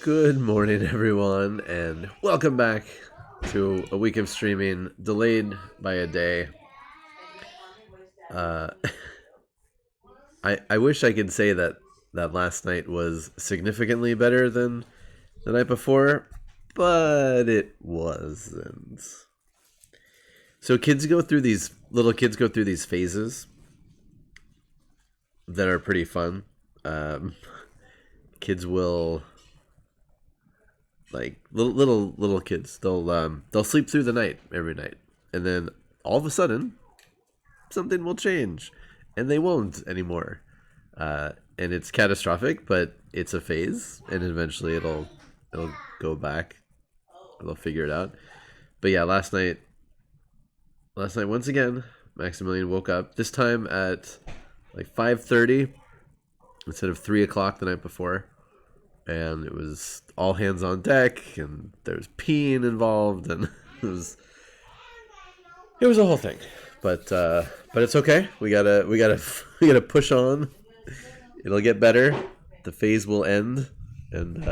Good morning, everyone, and welcome back to a week of streaming, delayed by a day. I wish I could say that last night was significantly better than the night before, but it wasn't. So little kids go through these phases that are pretty fun. Kids will, like little kids, they'll sleep through the night every night, and then all of a sudden something will change and they won't anymore, and it's catastrophic, but it's a phase, and eventually it'll go back. They'll figure it out. But yeah, last night once again, Maximilian woke up, this time at like 5:30 instead of 3 o'clock the night before. And it was all hands on deck, and there was peeing involved, and it was a whole thing. But it's okay. We gotta push on. It'll get better. The phase will end, and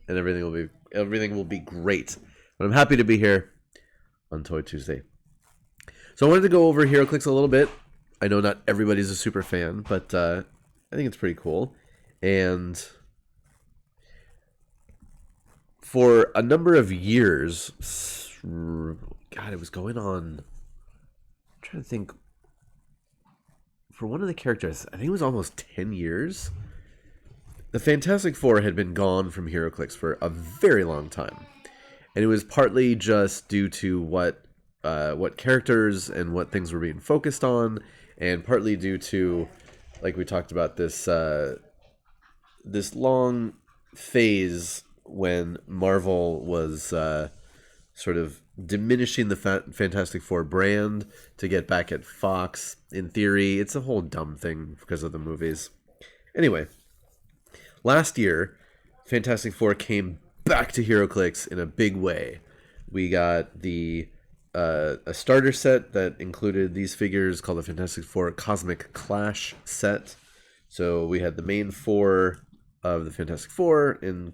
everything will be great. But I'm happy to be here on Toy Tuesday. So I wanted to go over HeroClix a little bit. I know not everybody's a super fan, but I think it's pretty cool. And for a number of years, God, it was going on. I'm trying to think. For one of the characters, I think it was almost 10 years. The Fantastic Four had been gone from HeroClix for a very long time. And it was partly just due to what characters and what things were being focused on, and partly due to, like we talked about, this long phase when Marvel was sort of diminishing the Fantastic Four brand to get back at Fox. In theory, it's a whole dumb thing because of the movies. Anyway, last year, Fantastic Four came back to HeroClix in a big way. We got a starter set that included these figures called the Fantastic Four Cosmic Clash set. So we had the main four of the Fantastic Four in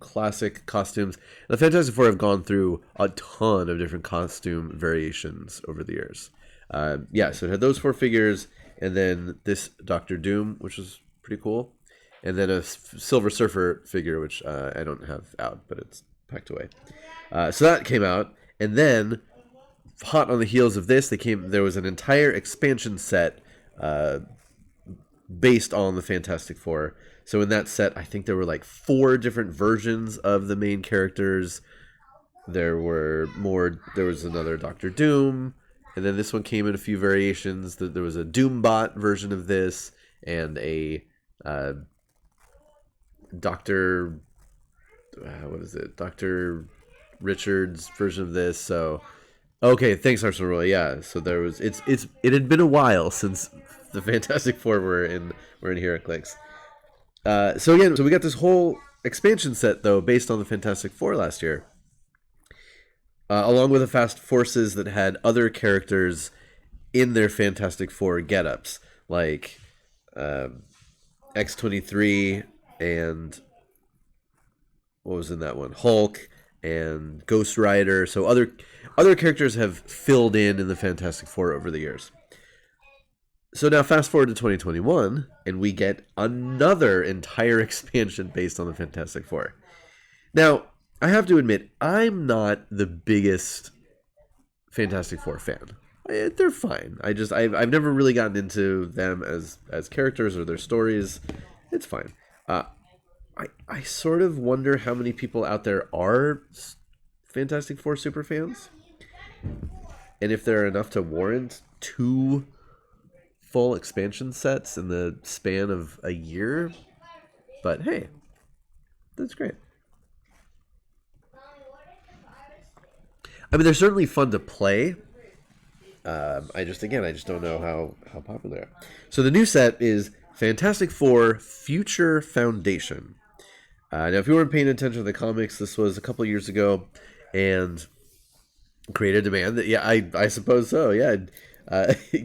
classic costumes. The Fantastic Four have gone through a ton of different costume variations over the years. So it had those four figures, and then this Doctor Doom, which was pretty cool, and then a Silver Surfer figure, which I don't have out, but it's packed away. So that came out, and then hot on the heels of this, there was an entire expansion set based on the Fantastic Four. So in that set, I think there were like 4 different versions of the main characters. There was another Doctor Doom, and then this one came in a few variations. There was a Doombot version of this, and a Dr. Dr. Richards version of this. So, okay, thanks, Arsenal Roy. Yeah, so there was it had been a while since the Fantastic Four were in HeroClix. So we got this whole expansion set, though, based on the Fantastic Four last year, along with the Fast Forces that had other characters in their Fantastic Four get-ups, like X-23 and what was in that one? Hulk and Ghost Rider. So other characters have filled in the Fantastic Four over the years. So now fast forward to 2021, and we get another entire expansion based on the Fantastic Four. Now, I have to admit, I'm not the biggest Fantastic Four fan. They're fine. I've never really gotten into them as characters or their stories. It's fine. I sort of wonder how many people out there are Fantastic Four super fans, and if there are enough to warrant 2 full expansion sets in the span of a year. But hey, that's great. I mean, they're certainly fun to play. I just don't know how popular they are. So the new set is Fantastic Four Future Foundation. Now, if you weren't paying attention to the comics, this was a couple years ago, and created demand that, yeah, I suppose so, yeah.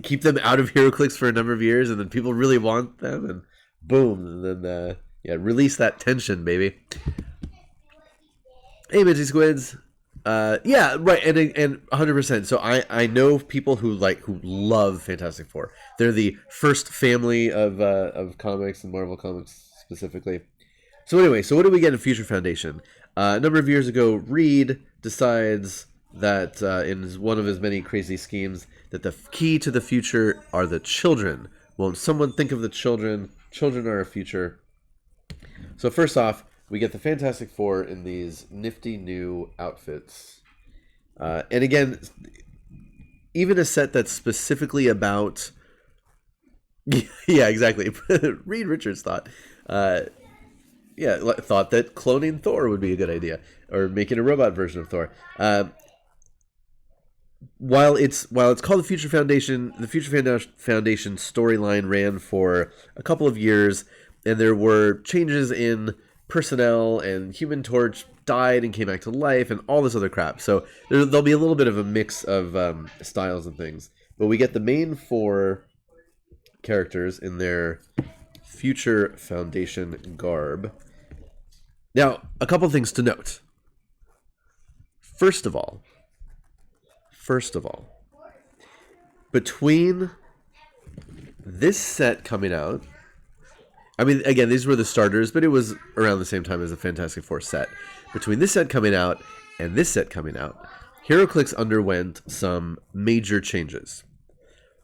Keep them out of HeroClix for a number of years, and then people really want them, and boom, and then release that tension, baby. Hey, Minty Squids. Yeah, right, and 100%. So I know people who love Fantastic Four. They're the first family of comics and Marvel comics specifically. So anyway, so what do we get in Future Foundation? A number of years ago, Reed decides that in one of his many crazy schemes that the key to the future are the children. Won't someone think of the children? Children are our future. So first off, we get the Fantastic Four in these nifty new outfits. And again, even a set that's specifically about... yeah, exactly. Reed Richards thought that cloning Thor would be a good idea, or making a robot version of Thor. While it's called the Future Foundation, the Future Foundation storyline ran for a couple of years, and there were changes in personnel, and Human Torch died and came back to life, and all this other crap. So there'll be a little bit of a mix of styles and things. But we get the main four characters in their Future Foundation garb. Now, a couple things to note. First of all, between this set coming out, I mean, again, these were the starters, but it was around the same time as the Fantastic Four set. Between this set coming out and this set coming out, HeroClix underwent some major changes.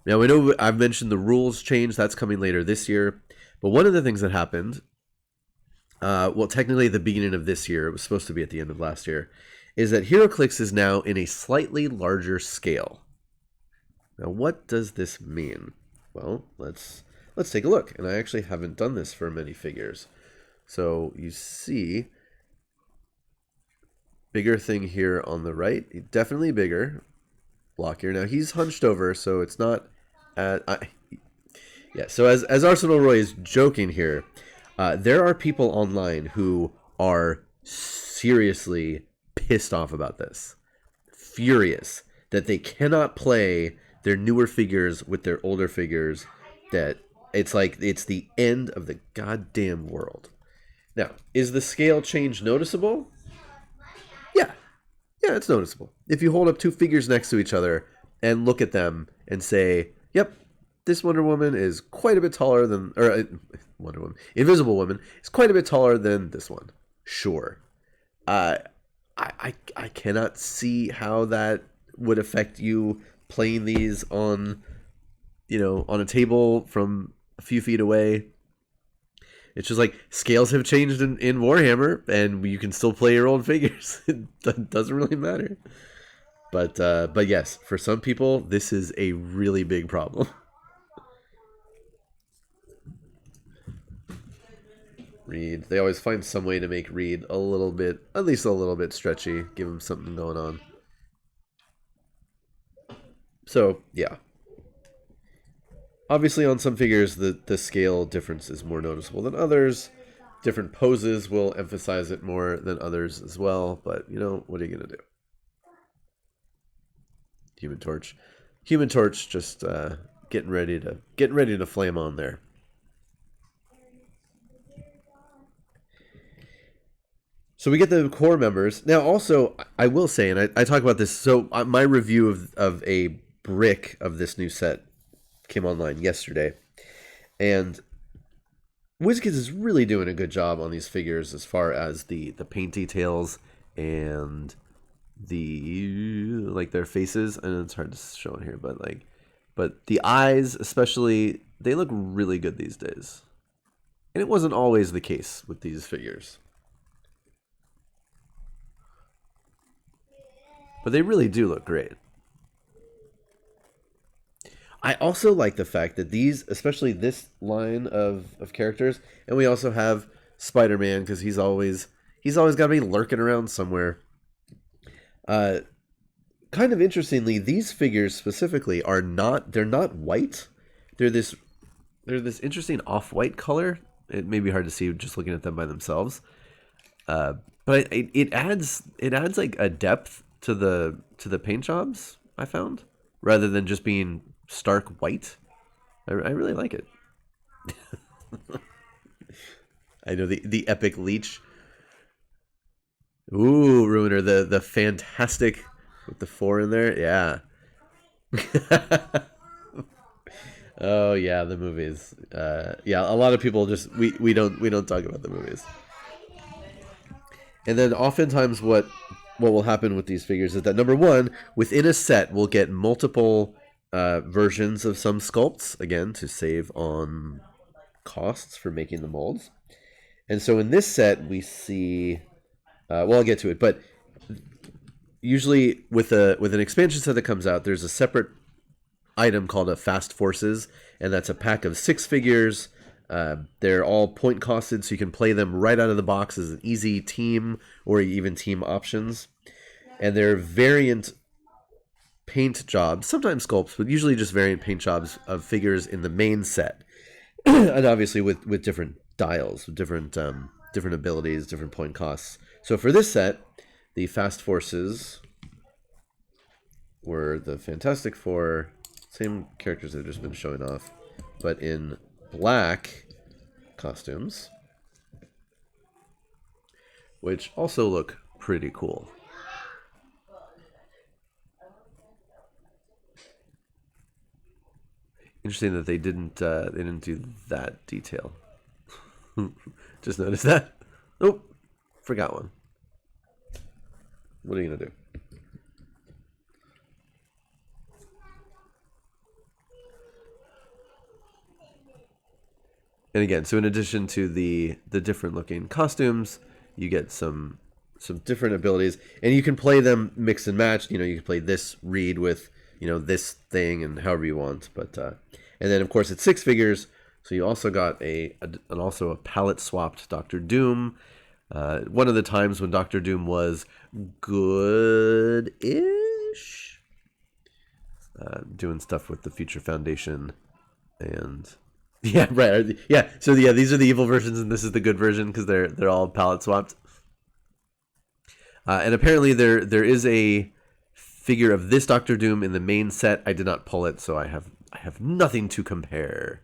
Now, I know I've mentioned the rules change. That's coming later this year. But one of the things that happened, well, technically at the beginning of this year, it was supposed to be at the end of last year, is that HeroClix is now in a slightly larger scale. Now, what does this mean? Well, let's take a look. And I actually haven't done this for many figures. So you see, bigger thing here on the right, definitely bigger. Block here. Now he's hunched over, so it's not. So as Arsenal Roy is joking here, there are people online who are seriously pissed off about this, furious that they cannot play their newer figures with their older figures. That it's like it's the end of the goddamn world. Now, is the scale change noticeable? Yeah, it's noticeable. If you hold up two figures next to each other and look at them and say, yep, this Wonder Woman is quite a bit taller than... Or, Wonder Woman. Invisible Woman is quite a bit taller than this one. Sure. I cannot see how that would affect you playing these on, on a table from a few feet away. It's just like scales have changed in Warhammer, and you can still play your old figures. It doesn't really matter. But yes, for some people, this is a really big problem. Reed. They always find some way to make Reed a little bit, at least a little bit stretchy. Give him something going on. So, yeah. Obviously, on some figures, the scale difference is more noticeable than others. Different poses will emphasize it more than others as well. But, what are you going to do? Human Torch. Human Torch just getting ready to flame on there. So we get the core members. Now, also, I will say, and I talk about this, so my review of a brick of this new set came online yesterday, and WizKids is really doing a good job on these figures as far as the paint details and their faces. And it's hard to show in here, but the eyes especially, they look really good these days, and it wasn't always the case with these figures, but they really do look great. I also like the fact that these, especially this line of characters, and we also have Spider-Man, because he's always got to be lurking around somewhere. Kind of interestingly, these figures specifically they're not white. They're this interesting off-white color. It may be hard to see just looking at them by themselves. But it adds like a depth to the paint jobs, I found, rather than just being stark white. I really like it. I know the epic leech. Ooh, Ruiner, the fantastic with the 4 in there, yeah. Oh yeah, the movies. Yeah, a lot of people just we don't talk about the movies. And then oftentimes what will happen with these figures is that number one, within a set, we'll get multiple versions of some sculpts, again, to save on costs for making the molds. And so in this set, we see, well, I'll get to it, but usually with an expansion set that comes out, there's a separate item called a Fast Forces, and that's a pack of 6 figures. They're all point costed, so you can play them right out of the box as an easy team or even team options. And they're variant paint jobs, sometimes sculpts, but usually just variant paint jobs of figures in the main set. And obviously with different dials, with different abilities, different point costs. So for this set, the Fast Forces were the Fantastic Four, same characters that have just been showing off, but in black costumes, which also look pretty cool. Interesting that they didn't do that detail. Just noticed that. Oh, forgot one. What are you gonna do? And again, so in addition to the different looking costumes, you get some different abilities, and you can play them mix and match. You know, you can play this Reed with, you know, this thing and however you want. But and then of course it's 6 figures, so you also got also a palette swapped Doctor Doom. One of the times when Doctor Doom was good-ish, doing stuff with the Future Foundation, and yeah, right, yeah. So yeah, these are the evil versions, and this is the good version because they're all palette swapped. And apparently there is a figure of this Doctor Doom in the main set. I did not pull it, so I have nothing to compare.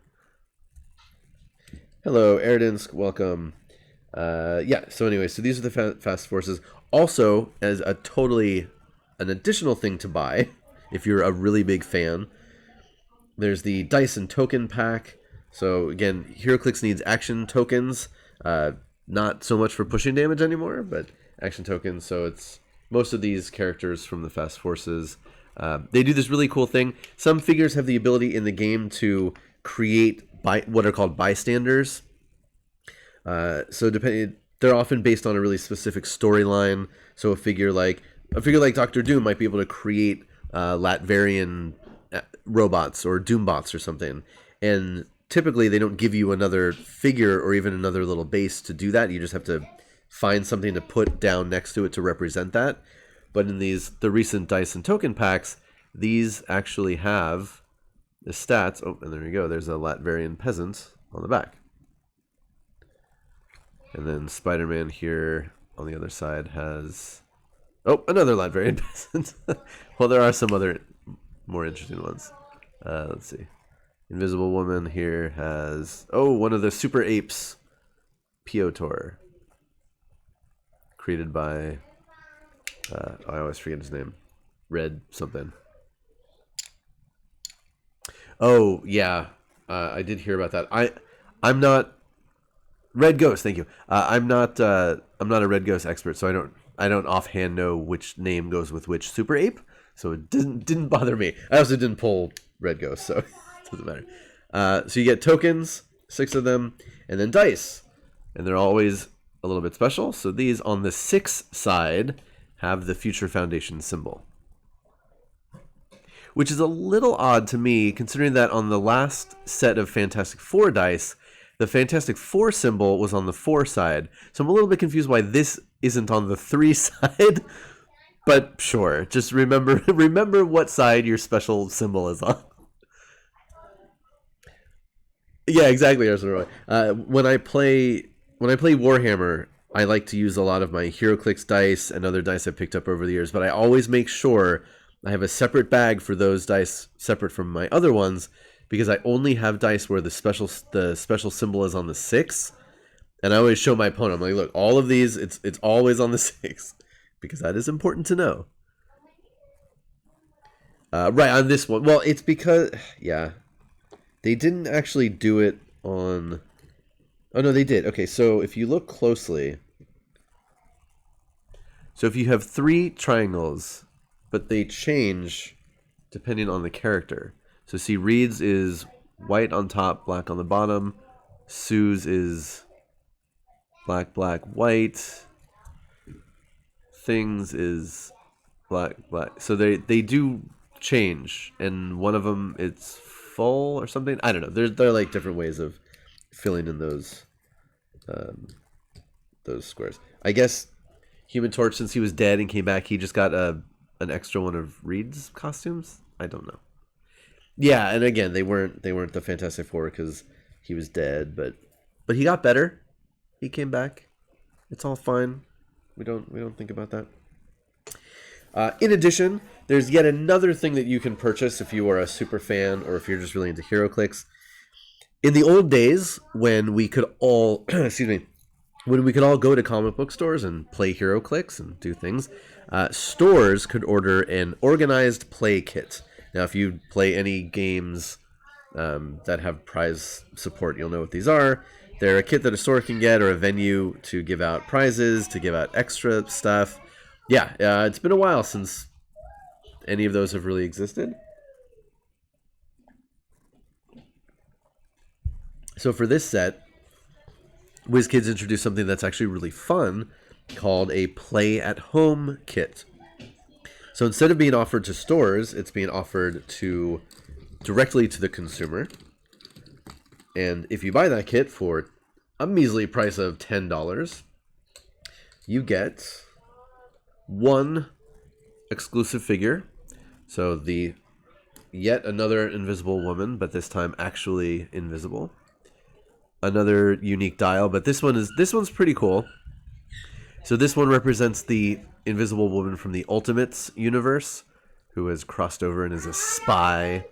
Hello, Erdinsk, welcome. Yeah, so anyway, so these are the Fast Forces. Also, as an additional thing to buy, if you're a really big fan, there's the Dice and Token pack. So again, HeroClix needs action tokens, not so much for pushing damage anymore, but action tokens. So it's most of these characters from the Fast Forces. They do this really cool thing. Some figures have the ability in the game to create what are called bystanders. So they're often based on a really specific storyline. So a figure like Doctor Doom might be able to create Latverian robots or Doombots or something, and typically they don't give you another figure or even another little base to do that. You just have to find something to put down next to it to represent that. But in the recent Dice and Token packs, these actually have the stats. Oh, and there you go. There's a Latverian peasant on the back. And then Spider-Man here on the other side has... Oh, another Latverian peasant. Well, there are some other more interesting ones. Let's see. Invisible Woman here has... Oh, one of the Super Apes. Piotr. Created by... I always forget his name. Red something. Oh, yeah. I did hear about that. I'm not... Red Ghost, thank you. I'm not a Red Ghost expert, so I don't offhand know which name goes with which Super Ape, so it didn't bother me. I also didn't pull Red Ghost, so it doesn't matter. So you get tokens, 6 of them, and then dice, and they're always a little bit special. So these on the 6 side have the Future Foundation symbol, which is a little odd to me, considering that on the last set of Fantastic Four dice, the Fantastic Four symbol was on the 4 side. So I'm a little bit confused why this isn't on the 3 side. But sure, just remember what side your special symbol is on. Yeah, exactly. When I play Warhammer, I like to use a lot of my HeroClix dice and other dice I've picked up over the years, but I always make sure I have a separate bag for those dice separate from my other ones, because I only have dice where the special symbol is on the 6, And I always show my opponent, I'm like, look, all of these, it's always on the 6, because that is important to know. Right, on this one. Well, it's because, yeah, they didn't actually do it on... Oh, no, they did. Okay, so if you look closely... So if you have 3 triangles, but they change depending on the character. So see, Reed's is white on top, black on the bottom. Sue's is black, black, white. Things is black, black. So they do change, and one of them it's full or something. I don't know. There are like different ways of filling in those squares. I guess Human Torch, since he was dead and came back, he just got an extra one of Reed's costumes. I don't know. Yeah, and again, they weren't the Fantastic Four because he was dead, but he got better. He came back. It's all fine. We don't think about that. In addition, there's yet another thing that you can purchase if you are a super fan or if you're just really into HeroClix. In the old days, when we could all when we could all go to comic book stores and play HeroClix and do things, stores could order an organized play kit. Now, if you play any games that have prize support, you'll know what these are. They're a kit that a store can get, or a venue to give out prizes, to give out extra stuff. Yeah, it's been a while since any of those have really existed. So for this set, WizKids introduced something that's actually really fun called a play-at-home kit. So instead of being offered to stores, it's being offered directly to the consumer. And if you buy that kit for a measly price of $10, you get 1 exclusive figure. So yet another Invisible Woman, but this time actually invisible. Another unique dial, but this one's pretty cool. So this one represents the Invisible Woman from the Ultimates universe, who has crossed over and is a spy.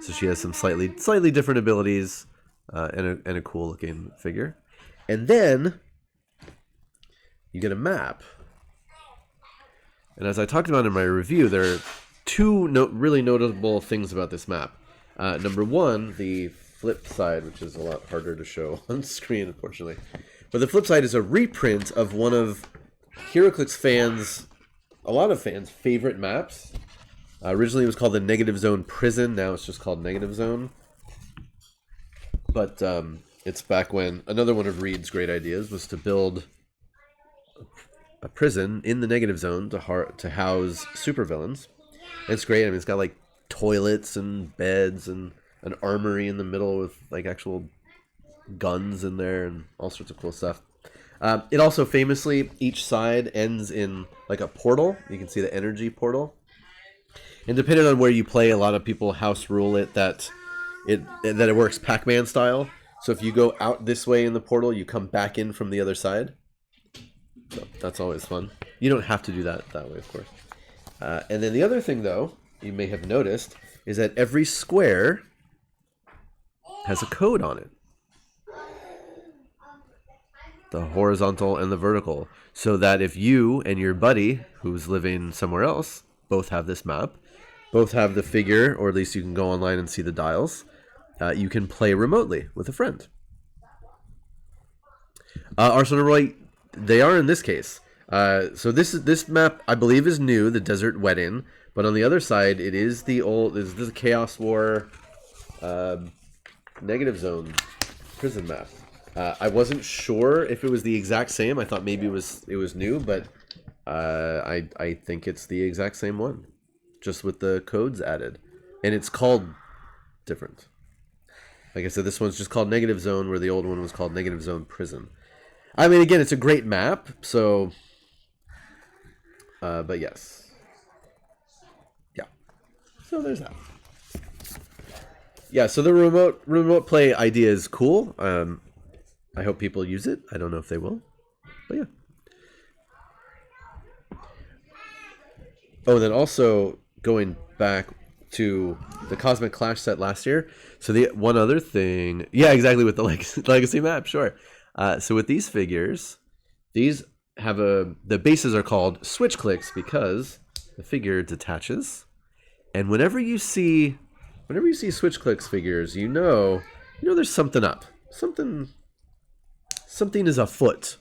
So she has some slightly different abilities, and a cool looking figure. And then you get a map. And as I talked about in my review, there are 2 really notable things about this map. Number 1, the flip side, which is a lot harder to show on screen, unfortunately. But the flip side is a reprint of one of HeroClix a lot of fans' favorite maps. Originally it was called the Negative Zone Prison, now it's just called Negative Zone. But it's back when another one of Reed's great ideas was to build a prison in the Negative Zone to house supervillains. It's great. I mean, it's got like toilets and beds and an armory in the middle with like actual guns in there and all sorts of cool stuff. It also famously, each side ends in like a portal. You can see the energy portal. And depending on where you play, a lot of people house rule it that it works Pac-Man style. So if you go out this way in the portal, you come back in from the other side. So that's always fun. You don't have to do that way, of course. And then the other thing, though, you may have noticed, is that every square has a code on it. The horizontal and the vertical. So that if you and your buddy, who's living somewhere else, both have this map, both have the figure, or at least you can go online and see the dials, you can play remotely with a friend. Arsenal Roy, they are in this case. So this map, I believe, is new, the Desert Wedding. But on the other side, it is the Chaos War Negative Zone prison map. I wasn't sure if it was the exact same. I thought maybe it was new, but I think it's the exact same one, just with the codes added, and it's called different. Like I said, this one's just called Negative Zone, where the old one was called Negative Zone Prison. I mean, again, it's a great map, so. But yes. Yeah. So there's that. Yeah, so the remote play idea is cool. I hope people use it. I don't know if they will, but yeah. Oh, and then also going back to the Cosmic Clash set last year. So the one other thing, yeah, exactly, with the Legacy map, sure. So with these figures, these have the bases are called SwitchClicks because the figure detaches, and whenever you see SwitchClicks figures, you know there's something up, something is afoot.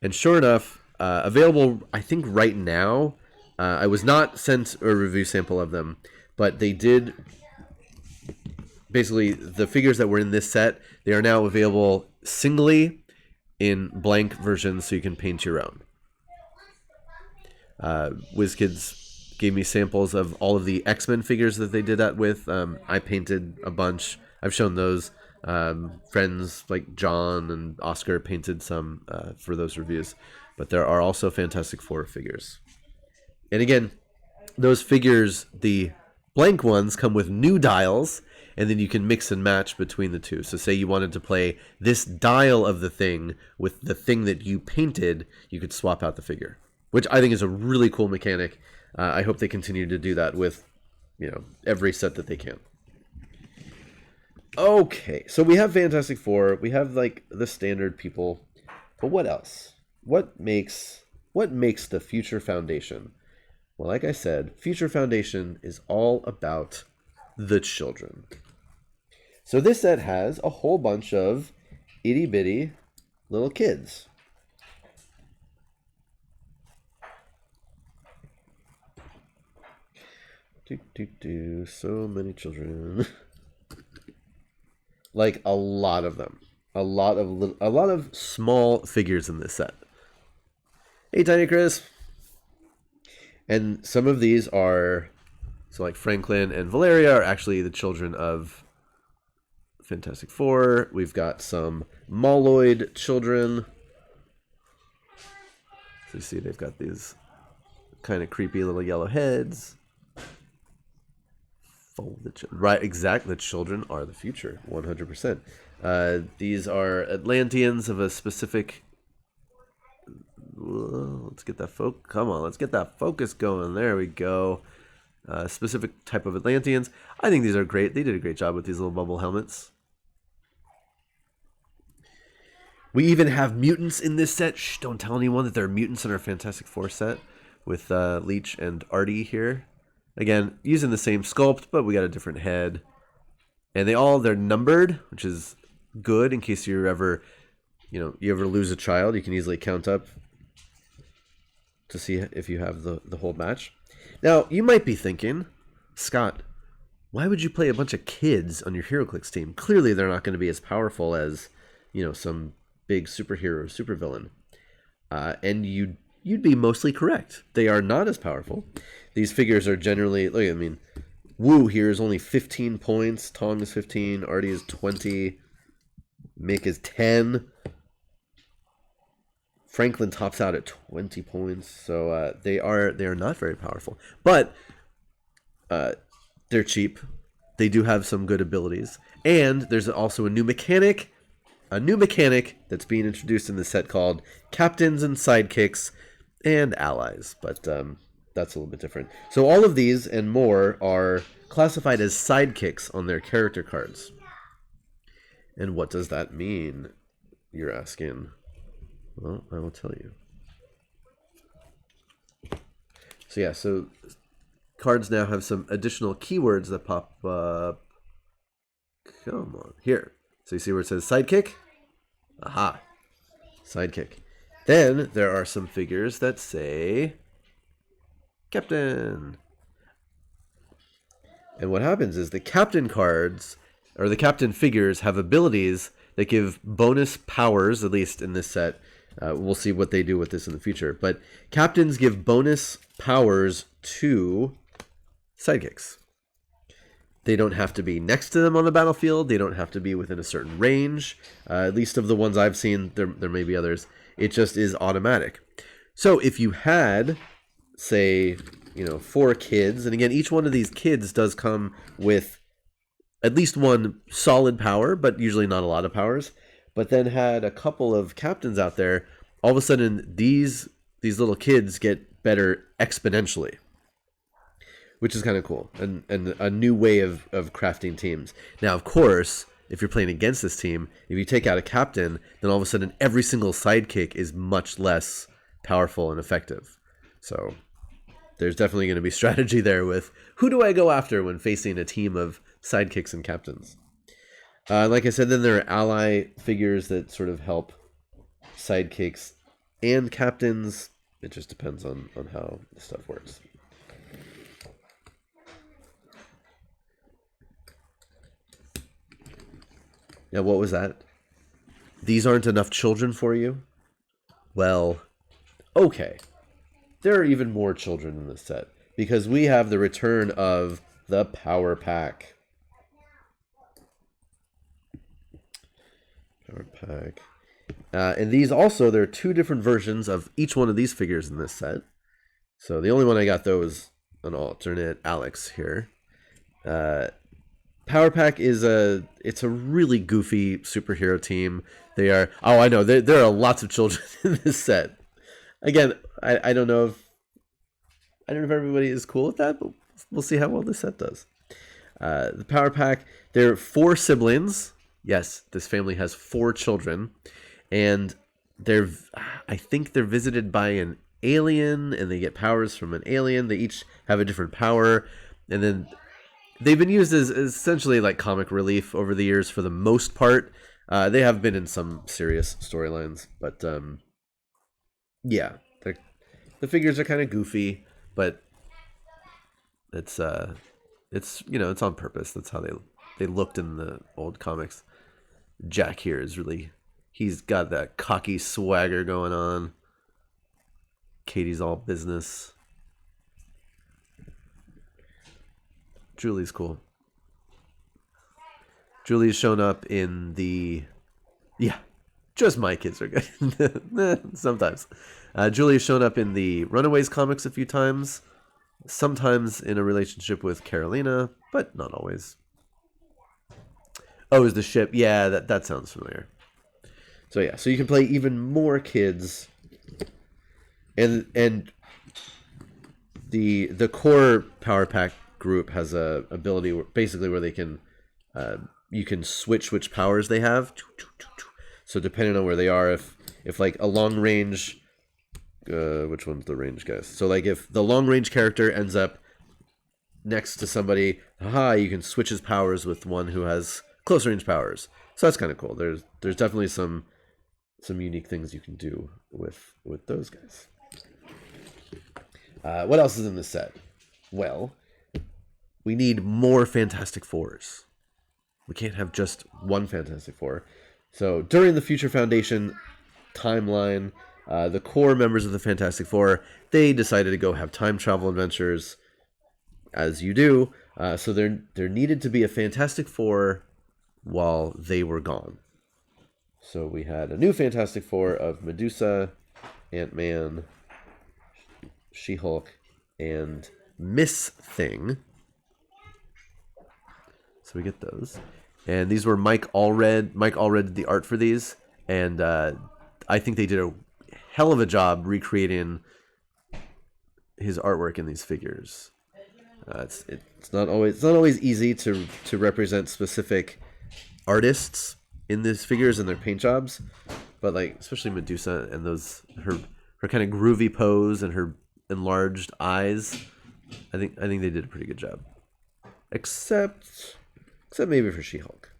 And sure enough, available I think right now. I was not sent a review sample of them, but they did. Basically, the figures that were in this set, they are now available singly in blank versions, so you can paint your own. WizKids gave me samples of all of the X-Men figures that they did that with. I painted a bunch. I've shown those. Friends like John and Oscar painted some for those reviews. But there are also Fantastic Four figures. And again, those figures, the blank ones, come with new dials, and then you can mix and match between the two. So say you wanted to play this dial of the thing with the thing that you painted, you could swap out the figure, which I think is a really cool mechanic. I hope they continue to do that with, every set that they can. Okay, so we have Fantastic Four, we have like the standard people, but what else? What makes the Future Foundation? Well, like I said, Future Foundation is all about the children. So this set has a whole bunch of itty bitty little kids. So many children. Like a lot of them. A lot of small figures in this set. Hey, Tiny Chris. And some of these are, so like Franklin and Valeria are actually the children of Fantastic Four. We've got some Moloid children. So you see they've got these kind of creepy little yellow heads. Right, exactly. The children are the future, 100%. These are Atlanteans of a specific... Let's get that Come on, let's get that focus going. There we go. Specific type of Atlanteans. I think these are great. They did a great job with these little bubble helmets. We even have mutants in this set. Shh, don't tell anyone that there are mutants in our Fantastic Four set with Leech and Artie here. Again, using the same sculpt, but we got a different head. And they're numbered, which is good in case you ever lose a child. You can easily count up to see if you have the whole match. Now, you might be thinking, Scott, why would you play a bunch of kids on your HeroClix team? Clearly, they're not going to be as powerful as, some big superhero, supervillain. And you'd be mostly correct. They are not as powerful. These figures are generally, Wu here is only 15 points. Tong is 15. Artie is 20. Mick is 10. Franklin tops out at 20 points. So they are not very powerful. But they're cheap. They do have some good abilities. And there's also a new mechanic that's being introduced in the set called Captains and Sidekicks and Allies. But that's a little bit different. So all of these and more are classified as sidekicks on their character cards. And what does that mean, you're asking? Well, I will tell you. So yeah, so cards now have some additional keywords that pop up. Come on, here. So you see where it says sidekick? Aha, sidekick. Then there are some figures that say Captain. And what happens is the Captain cards, or the Captain figures, have abilities that give bonus powers, at least in this set. We'll see what they do with this in the future. But Captains give bonus powers to sidekicks. They don't have to be next to them on the battlefield. They don't have to be within a certain range. At least of the ones I've seen, there may be others. It just is automatic. So if you had, say, 4 kids, and again, each one of these kids does come with at least one solid power, but usually not a lot of powers, but then had a couple of captains out there, all of a sudden these little kids get better exponentially, which is kind of cool, and a new way of crafting teams. Now, of course, if you're playing against this team, if you take out a captain, then all of a sudden every single sidekick is much less powerful and effective. So there's definitely going to be strategy there with who do I go after when facing a team of sidekicks and captains. Like I said, then there are ally figures that sort of help sidekicks and captains. It just depends on how the stuff works. Yeah, what was that? These aren't enough children for you? Well, okay. There are even more children in this set, because we have the return of the Power Pack. Power Pack. And these also, there are two different versions of each one of these figures in this set. So the only one I got, though, is an alternate Alex here. Power Pack is it's a really goofy superhero team. They are, oh, I know, there are lots of children in this set. Again, I don't know if everybody is cool with that, but we'll see how well this set does. The Power Pack, there are 4 siblings. Yes, this family has 4 children, and I think they're visited by an alien, and they get powers from an alien. They each have a different power, and then they've been used as essentially like comic relief over the years for the most part. They have been in some serious storylines, but yeah, the figures are kind of goofy, but it's it's on purpose. That's how they looked in the old comics. Jack here is really, he's got that cocky swagger going on. Katie's all business. Julie's cool. Julie's shown up in the... Yeah, just my kids are good. Sometimes. Julie's shown up in the Runaways comics a few times. Sometimes in a relationship with Carolina, but not always. Oh, is the ship? Yeah, that sounds familiar. So yeah, so you can play even more kids. And the core Power Pack group has a ability where they can you can switch which powers they have. So depending on where they are, if like a long range, which one's the range guys? So like if the long range character ends up next to somebody, you can switch his powers with one who has close range powers. So that's kind of cool. There's definitely some unique things you can do with those guys. What else is in this set? Well, we need more Fantastic Fours. We can't have just one Fantastic Four. So during the Future Foundation timeline, the core members of the Fantastic Four, they decided to go have time travel adventures, as you do. So there needed to be a Fantastic Four while they were gone. So we had a new Fantastic Four of Medusa, Ant-Man, She-Hulk, and Miss Thing. So we get those. And these were Mike Allred. Mike Allred did the art for these. And I think they did a hell of a job recreating his artwork in these figures. It's not always easy to represent specific artists in these figures and their paint jobs, but like especially Medusa and her kind of groovy pose and her enlarged eyes, I think they did a pretty good job. Except maybe for She-Hulk.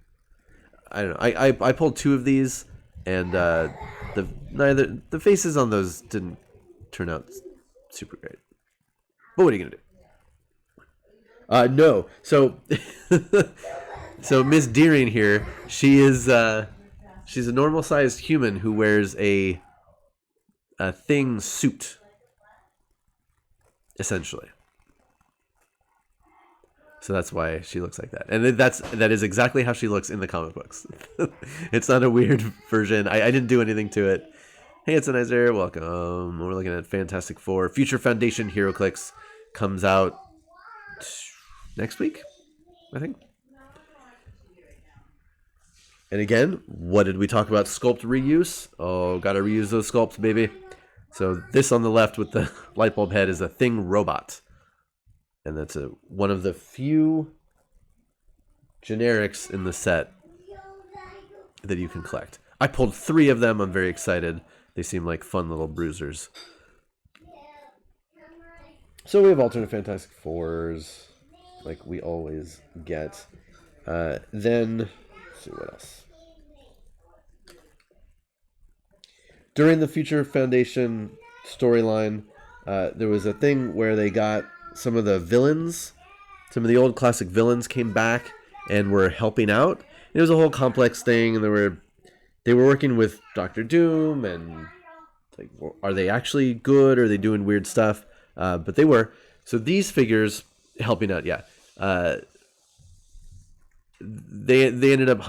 I don't know. I pulled 2 of these, and the faces on those didn't turn out super great. But what are you gonna do? No. So so Miss Deering here, she's a normal sized human who wears a thing suit, essentially. So that's why she looks like that, and that is exactly how she looks in the comic books. It's not a weird version. I didn't do anything to it. Hey, it's a nice area. Welcome. We're looking at Fantastic Four. Future Foundation HeroClix comes out next week, I think. And again, what did we talk about? Sculpt reuse. Oh, gotta reuse those sculpts, baby. So this on the left with the light bulb head is a Thing robot. And that's one of the few generics in the set that you can collect. I pulled 3 of them. I'm very excited. They seem like fun little bruisers. So we have alternate Fantastic Fours, like we always get. Then, let's see what else. During the Future Foundation storyline, there was a thing where they got some of the villains, some of the old classic villains came back and were helping out. It was a whole complex thing, and they were working with Dr. Doom, and like, are they actually good? Or are they doing weird stuff? But they were. So these figures helping out, yeah. They ended up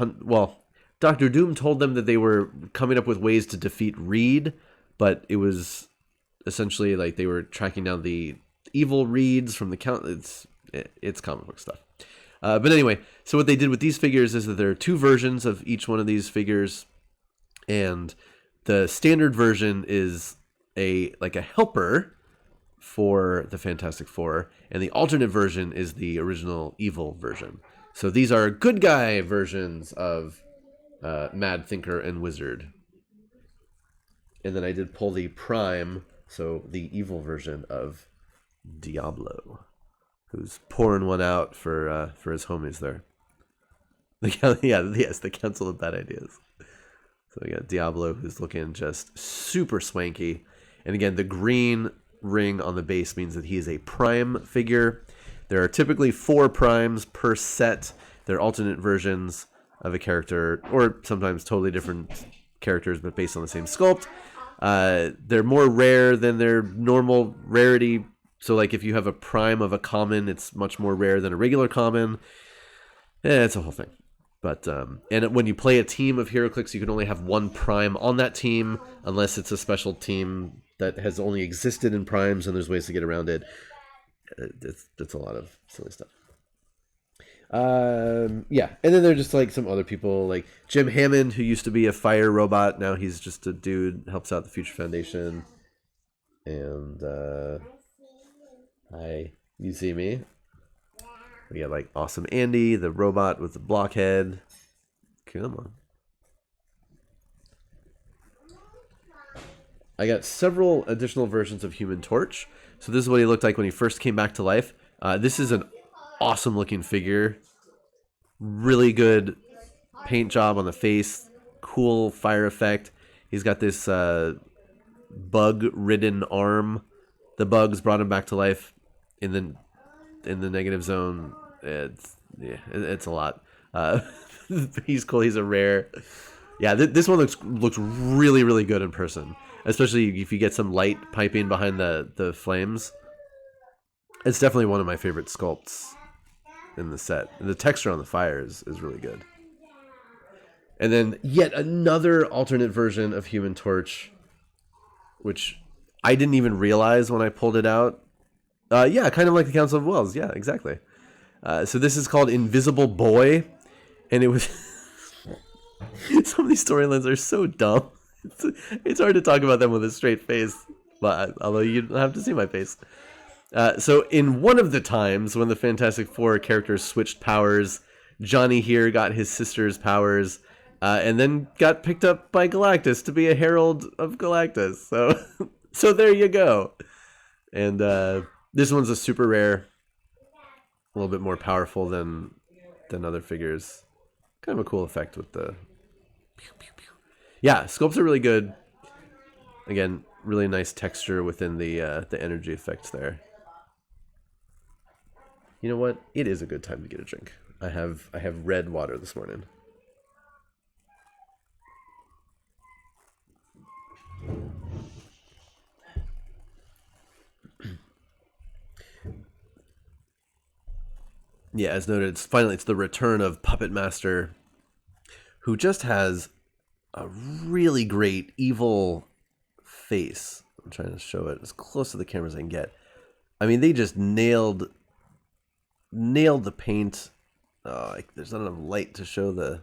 Dr. Doom told them that they were coming up with ways to defeat Reed, but it was essentially like they were tracking down the evil Reeds from the count. It's comic book stuff. But anyway, so what they did with these figures is that there are 2 versions of each one of these figures, and the standard version is a helper for the Fantastic Four, and the alternate version is the original evil version. So these are good guy versions of Mad Thinker and Wizard. And then I did pull the Prime, so the evil version of Diablo, who's pouring one out for his homies there. The Council of Bad Ideas. So we got Diablo, who's looking just super swanky. And again, the green ring on the base means that he is a Prime figure. There are typically 4 Primes per set. They're alternate versions of a character, or sometimes totally different characters, but based on the same sculpt. They're more rare than their normal rarity. So like if you have a Prime of a common, it's much more rare than a regular common. It's a whole thing. But and when you play a team of HeroClix, you can only have 1 Prime on that team, unless it's a special team that has only existed in Primes, and there's ways to get around it. It's a lot of silly stuff. Yeah, and then there are just like some other people, like Jim Hammond, who used to be a fire robot. Now he's just a dude, helps out the Future Foundation. And hi, you see me? We got like Awesome Andy, the robot with the blockhead. Come on. I got several additional versions of Human Torch. So this is what he looked like when he first came back to life. This is an awesome looking figure. Really good paint job on the face. Cool fire effect. He's got this bug-ridden arm. The bugs brought him back to life in the negative zone. It's a lot. He's cool. He's a rare. Yeah, this one looks really, really good in person. Especially if you get some light piping behind the flames. It's definitely one of my favorite sculpts in the set. And the texture on the fire is really good. And then yet another alternate version of Human Torch, which I didn't even realize when I pulled it out. Yeah, kind of like the Council of Wells. Yeah, exactly. So this is called Invisible Boy. And it was... Some of these storylines are so dumb. It's hard to talk about them with a straight face, but although you have to see my face. So in one of the times when the Fantastic Four characters switched powers, Johnny here got his sister's powers, and then got picked up by Galactus to be a herald of Galactus. So there you go. And this one's a super rare, a little bit more powerful than other figures. Kind of a cool effect with the... Yeah, sculpts are really good. Again, really nice texture within the energy effects there. You know what? It is a good time to get a drink. I have red water this morning. Yeah, as noted, it's the return of Puppet Master, who just has a really great evil face. I'm trying to show it as close to the camera as I can get. I mean, they just nailed the paint. Oh, there's not enough light to show the...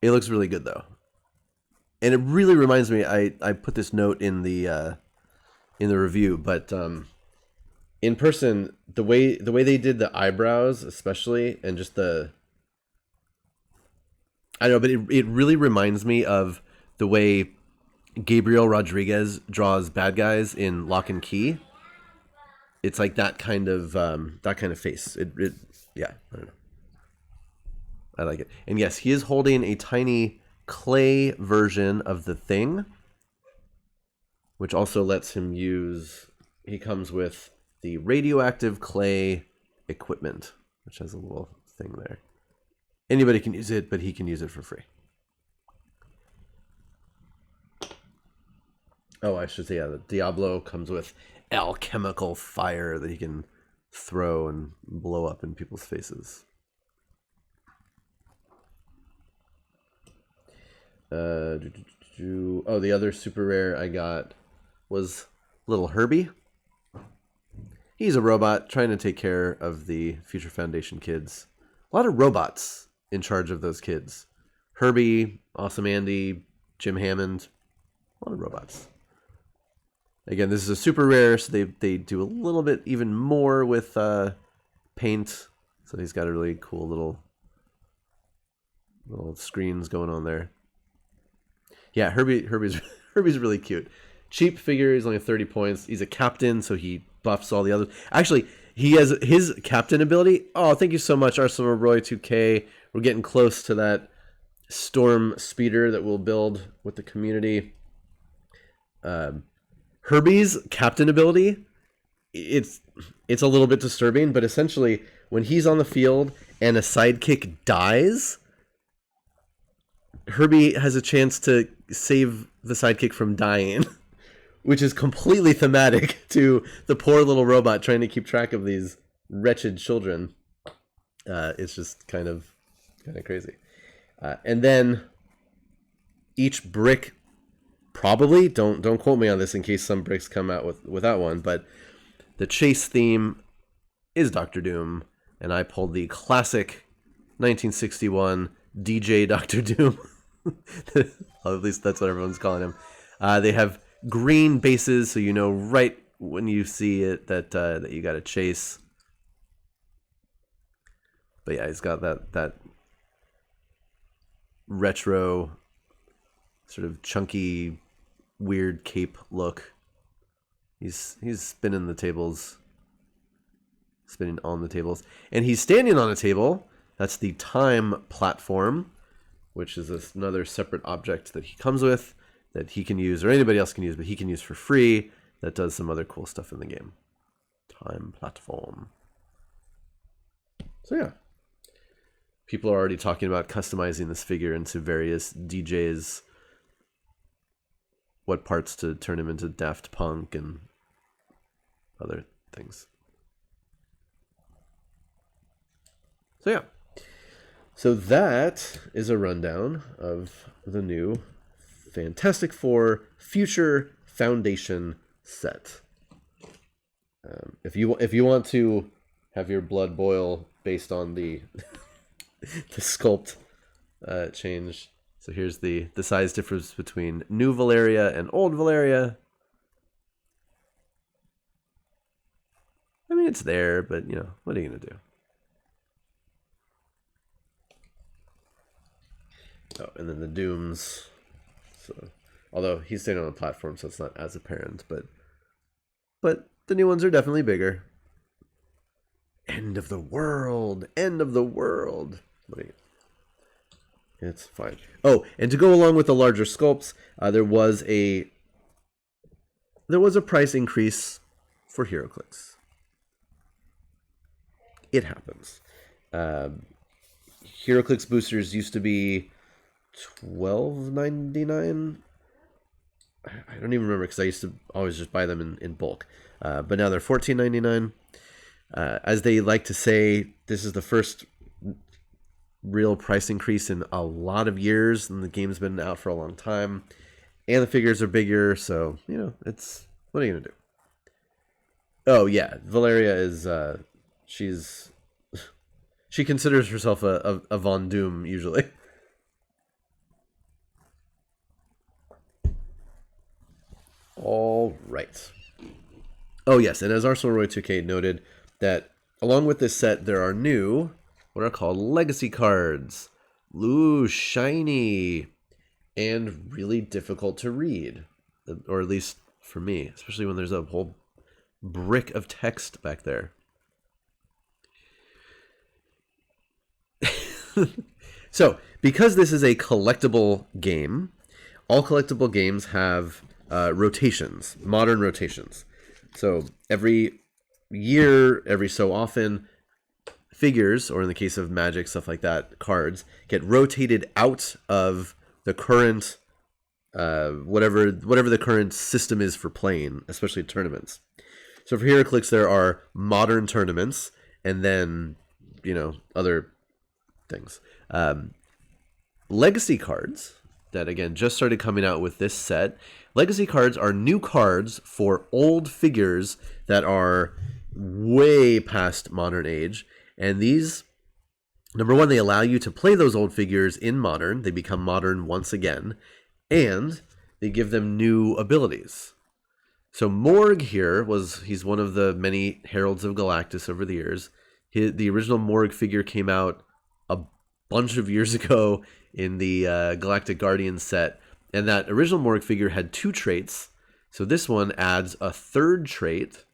It looks really good, though. And it really reminds me, I put this note in the review, but in person, the way they did the eyebrows, especially, and just the... I know, but it really reminds me of the way Gabriel Rodriguez draws bad guys in Lock and Key. It's like that kind of face. Yeah, I don't know. I like it. And yes, he is holding a tiny clay version of the Thing, which also lets him use. He comes with the radioactive clay equipment, which has a little thing there. Anybody can use it, but he can use it for free. Oh, I should say, yeah, the Diablo comes with alchemical fire that he can throw and blow up in people's faces. Oh, the other super rare I got was little Herbie. He's a robot trying to take care of the Future Foundation kids. A lot of robots in charge of those kids. Herbie, Awesome Andy, Jim Hammond. A lot of robots. Again, this is a super rare, so they do a little bit even more with paint. So he's got a really cool little screens going on there. Yeah, Herbie's really cute. Cheap figure, he's only 30 points. He's a captain, so he buffs all the others. Actually, he has his captain ability. Oh, thank you so much, Arsenal Roy 2K. We're getting close to that storm speeder that we'll build with the community. Herbie's captain ability, it's a little bit disturbing, but essentially when he's on the field and a sidekick dies, Herbie has a chance to save the sidekick from dying, which is completely thematic to the poor little robot trying to keep track of these wretched children. It's just kind of crazy. And then each brick, probably, don't quote me on this in case some bricks come out without one, but the chase theme is Dr. Doom, and I pulled the classic 1961 DJ Dr. Doom. At least that's what everyone's calling him. They have green bases, so you know right when you see it that you got to chase. But yeah, he's got that retro, sort of chunky, weird cape look. He's spinning on the tables, and he's standing on a table. That's the time platform, which is another separate object that he comes with that he can use, or anybody else can use, but he can use for free. That does some other cool stuff in the game. Time platform. So yeah, people are already talking about customizing this figure into various DJs. What parts to turn him into Daft Punk and other things. So yeah. So that is a rundown of the new Fantastic Four Future Foundation set. If you want to have your blood boil based on the the sculpt change, so here's the size difference between new Valeria and old Valeria. I mean, it's there, but you know, what are you gonna do? Oh, and then the Dooms. So, although he's standing on a platform, so it's not as apparent, but the new ones are definitely bigger. End of the world. End of the world. What are you? It's fine. Oh, and to go along with the larger sculpts, there was a price increase for HeroClix. It happens. HeroClix boosters used to be $12.99. I don't even remember because I used to always just buy them in bulk. But now they're $14.99. As they like to say, this is the first real price increase in a lot of years, and the game's been out for a long time, and the figures are bigger, so you know, it's, what are you gonna do? Oh yeah, Valeria is she considers herself a Von Doom usually. All right. Oh yes, and as Arsenal Roy 2K noted, that along with this set there are new, what are called legacy cards. Ooh, shiny. And really difficult to read. Or at least for me. Especially when there's a whole brick of text back there. So, because this is a collectible game, all collectible games have rotations, modern rotations. So every year, every so often, figures, or in the case of Magic, stuff like that, cards, get rotated out of the current, whatever the current system is for playing, especially tournaments. So for HeroClix, there are modern tournaments, and then, other things. Legacy cards that, again, just started coming out with this set. Legacy cards are new cards for old figures that are way past modern age. And these, number one, they allow you to play those old figures in modern. They become modern once again. And they give them new abilities. So Morg here he's one of the many Heralds of Galactus over the years. The original Morg figure came out a bunch of years ago in the Galactic Guardian set, and that original Morg figure had 2 traits. So this one adds a 3rd trait,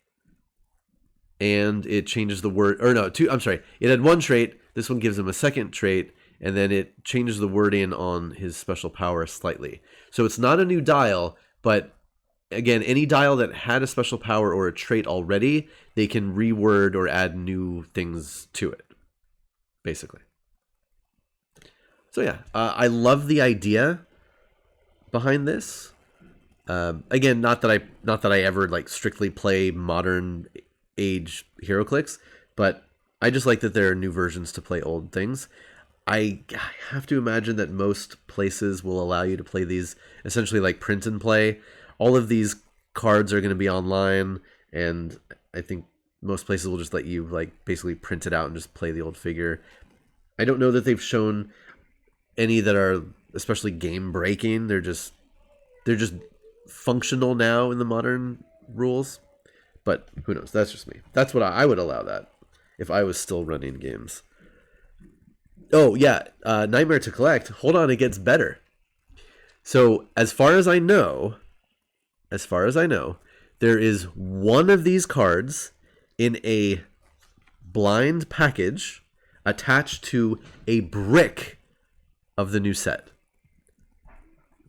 and it changes the word, or no, 2, I'm sorry, it had 1 trait, this one gives him a 2nd trait, and then it changes the wording on his special power slightly. So it's not a new dial, but again, any dial that had a special power or a trait already, they can reword or add new things to it, basically. So yeah, I love the idea behind this. Again, not that I ever like strictly play modern age HeroClix, but I just like that there are new versions to play old things. I have to imagine that most places will allow you to play these essentially like print and play. All of these cards are going to be online, and I think most places will just let you like basically print it out and just play the old figure. I don't know that they've shown any that are especially game breaking. They're just functional now in the modern rules, but who knows? That's just me. That's what I would allow that if I was still running games. Oh yeah, Nightmare to Collect. Hold on, it gets better. So as far as I know, there is one of these cards in a blind package attached to a brick of the new set.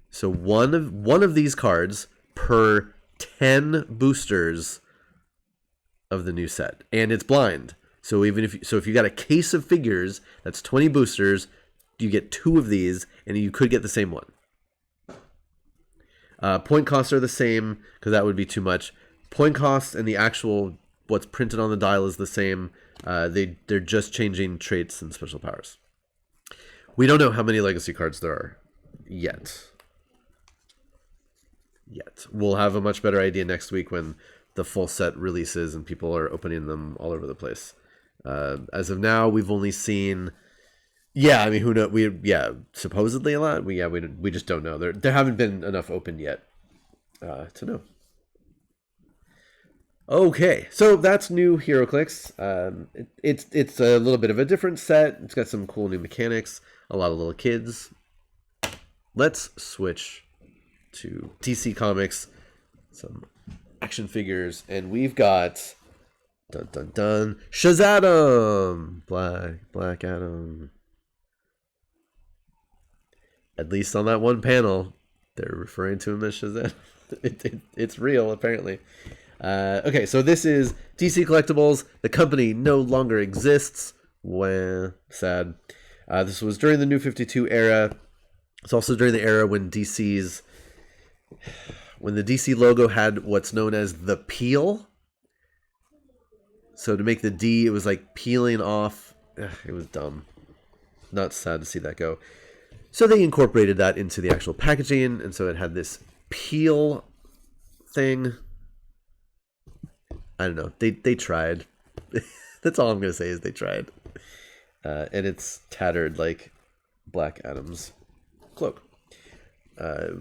So one of these cards per 10 boosters of the new set, and it's blind. So if you got a case of figures that's 20 boosters, you get 2 of these, and you could get the same one. Point costs are the same because that would be too much. Point costs and the actual what's printed on the dial is the same. They're just changing traits and special powers. We don't know how many legacy cards there are yet. We'll have a much better idea next week when the full set releases and people are opening them all over the place. As of now, we've only seen, who knows? Supposedly a lot. We just don't know. There haven't been enough opened yet to know. Okay, so that's new HeroClix. It's a little bit of a different set. It's got some cool new mechanics. A lot of little kids. Let's switch to DC Comics. Some action figures, and we've got ShazAdam, Black Adam. At least on that one panel, they're referring to him as Shazam. It's real, apparently. Okay, so this is DC Collectibles. The company no longer exists. Well, sad. This was during the New 52 era. It's also during the era when the DC logo had what's known as the peel. So to make the D, it was like peeling off. It was dumb. Not sad to see that go. So they incorporated that into the actual packaging, and so it had this peel thing. I don't know. They tried. That's all I'm going to say is they tried. And it's tattered like Black Adam's cloak.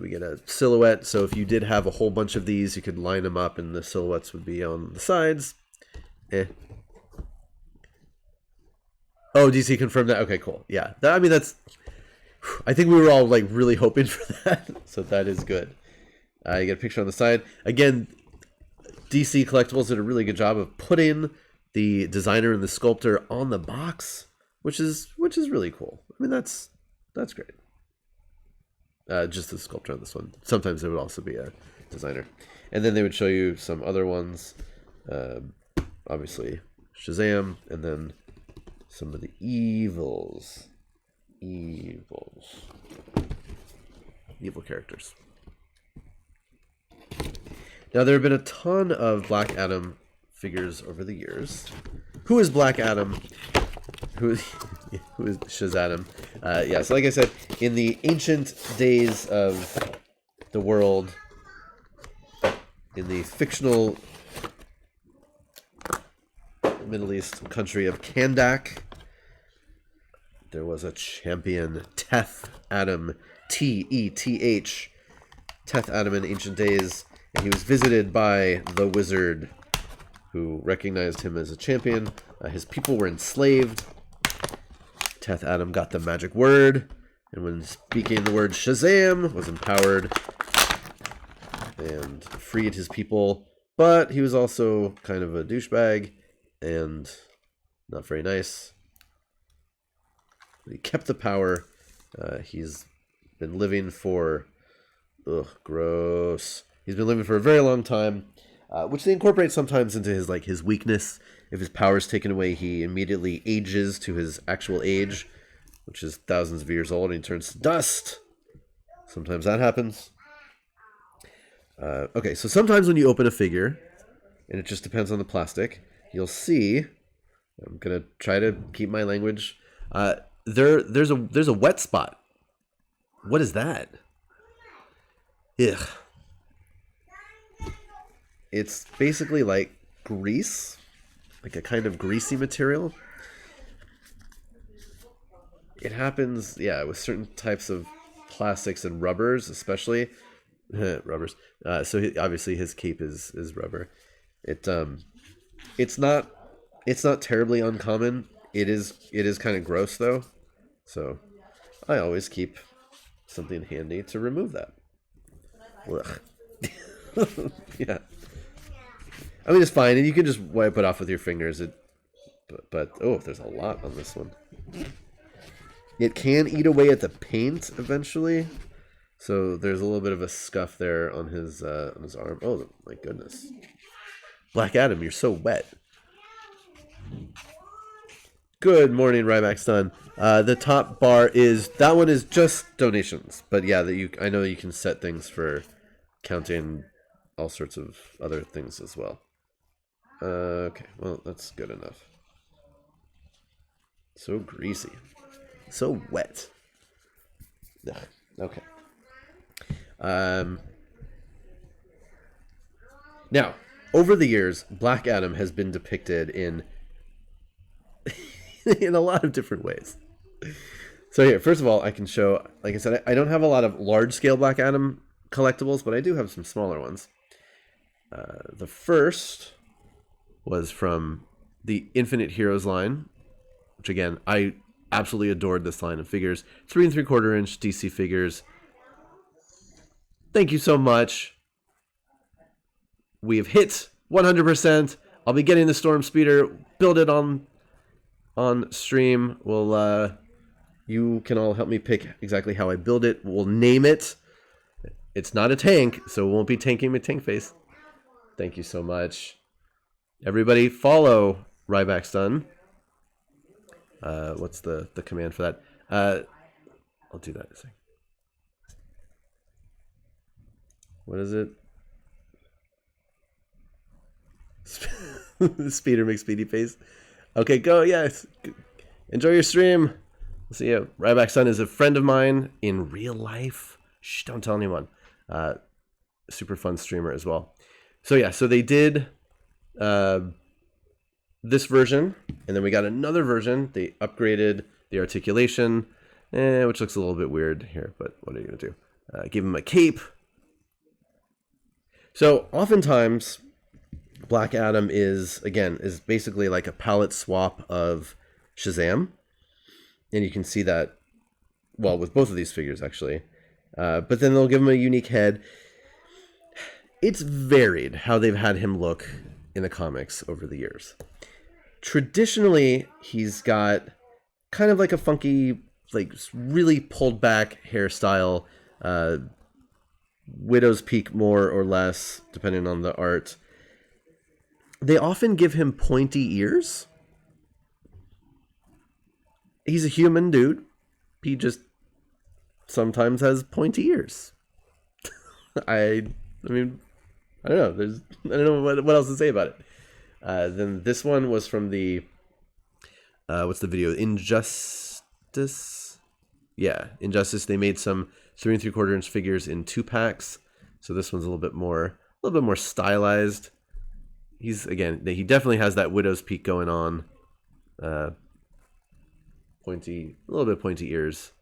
We get a silhouette, so if you did have a whole bunch of these, you could line them up and the silhouettes would be on the sides. Oh, DC confirmed that? Okay, cool. Yeah. That's I think we were all like really hoping for that, so that is good. You get a picture on the side. Again, DC Collectibles did a really good job of putting the designer and the sculptor on the box, which is really cool. I mean, that's great. Just the sculptor on this one. Sometimes it would also be a designer, and then they would show you some other ones. Obviously, ShazAdam, and then some of the evil characters. Now, there have been a ton of Black Adam figures over the years. Who is Black Adam? Who is ShazAdam? Yeah, so like I said, in the ancient days of the world, in the fictional Middle East country of Kandak, there was a champion, Teth Adam, T-E-T-H, Teth Adam in ancient days, and he was visited by the wizard, who recognized him as a champion. His people were enslaved. Teth Adam got the magic word, and when speaking the word Shazam, was empowered and freed his people. But he was also kind of a douchebag and not very nice. He kept the power. He's been living for... Ugh, gross. He's been living for a very long time, which they incorporate sometimes into his weakness. If his power is taken away, he immediately ages to his actual age, which is thousands of years old, and he turns to dust. Sometimes that happens. Okay, so sometimes when you open a figure, and it just depends on the plastic, you'll see... I'm going to try to keep my language... There's a wet spot. What is that? Ugh. It's basically like grease, like a kind of greasy material. It happens, yeah, with certain types of plastics and rubbers, especially rubbers. So obviously his cape is rubber. It's not terribly uncommon. It is kind of gross though. So I always keep something handy to remove that. Ugh. Yeah. I mean, it's fine, and you can just wipe it off with your fingers. But oh, there's a lot on this one. It can eat away at the paint eventually, so there's a little bit of a scuff there on his arm. Oh my goodness, Black Adam, you're so wet. Good morning, Ryback Stun. The top bar that one is just donations, but yeah, I know you can set things for counting all sorts of other things as well. Okay, well, that's good enough. So greasy. So wet. Ugh, okay. Now, over the years, Black Adam has been depicted in in a lot of different ways. So here, first of all, I can show, like I said, I don't have a lot of large-scale Black Adam collectibles, but I do have some smaller ones. The first was from the Infinite Heroes line, which again, I absolutely adored this line of figures. 3 3/4 inch DC figures. Thank you so much. We have hit 100%. I'll be getting the Storm Speeder, build it on stream. You can all help me pick exactly how I build it. We'll name it. It's not a tank, so it won't be tanking with tank face. Thank you so much. Everybody follow Ryback Stun. What's the command for that? I'll do that in a second. What is it? Speeder McSpeedy face. Okay, go. Yes. Enjoy your stream. See you. Ryback Stun is a friend of mine in real life. Shh, don't tell anyone. Super fun streamer as well. So yeah, so they did this version, and then we got another version. They upgraded the articulation, which looks a little bit weird here, but what are you gonna do? Give him a cape. So oftentimes, Black Adam is basically like a palette swap of ShazAdam, and you can see that well, with both of these figures actually. But then they'll give him a unique head. It's varied how they've had him look in the comics over the years. Traditionally, he's got kind of like a funky, like really pulled back hairstyle, widow's peak more or less, depending on the art. They often give him pointy ears. He's a human dude. He just sometimes has pointy ears. I mean, I don't know. I don't know what else to say about it. Then this one was from the what's the video? Injustice. Yeah, Injustice. They made some 3 3/4 inch figures in 2 packs. So this one's a little bit more stylized. He definitely has that widow's peak going on. Pointy, a little bit pointy ears.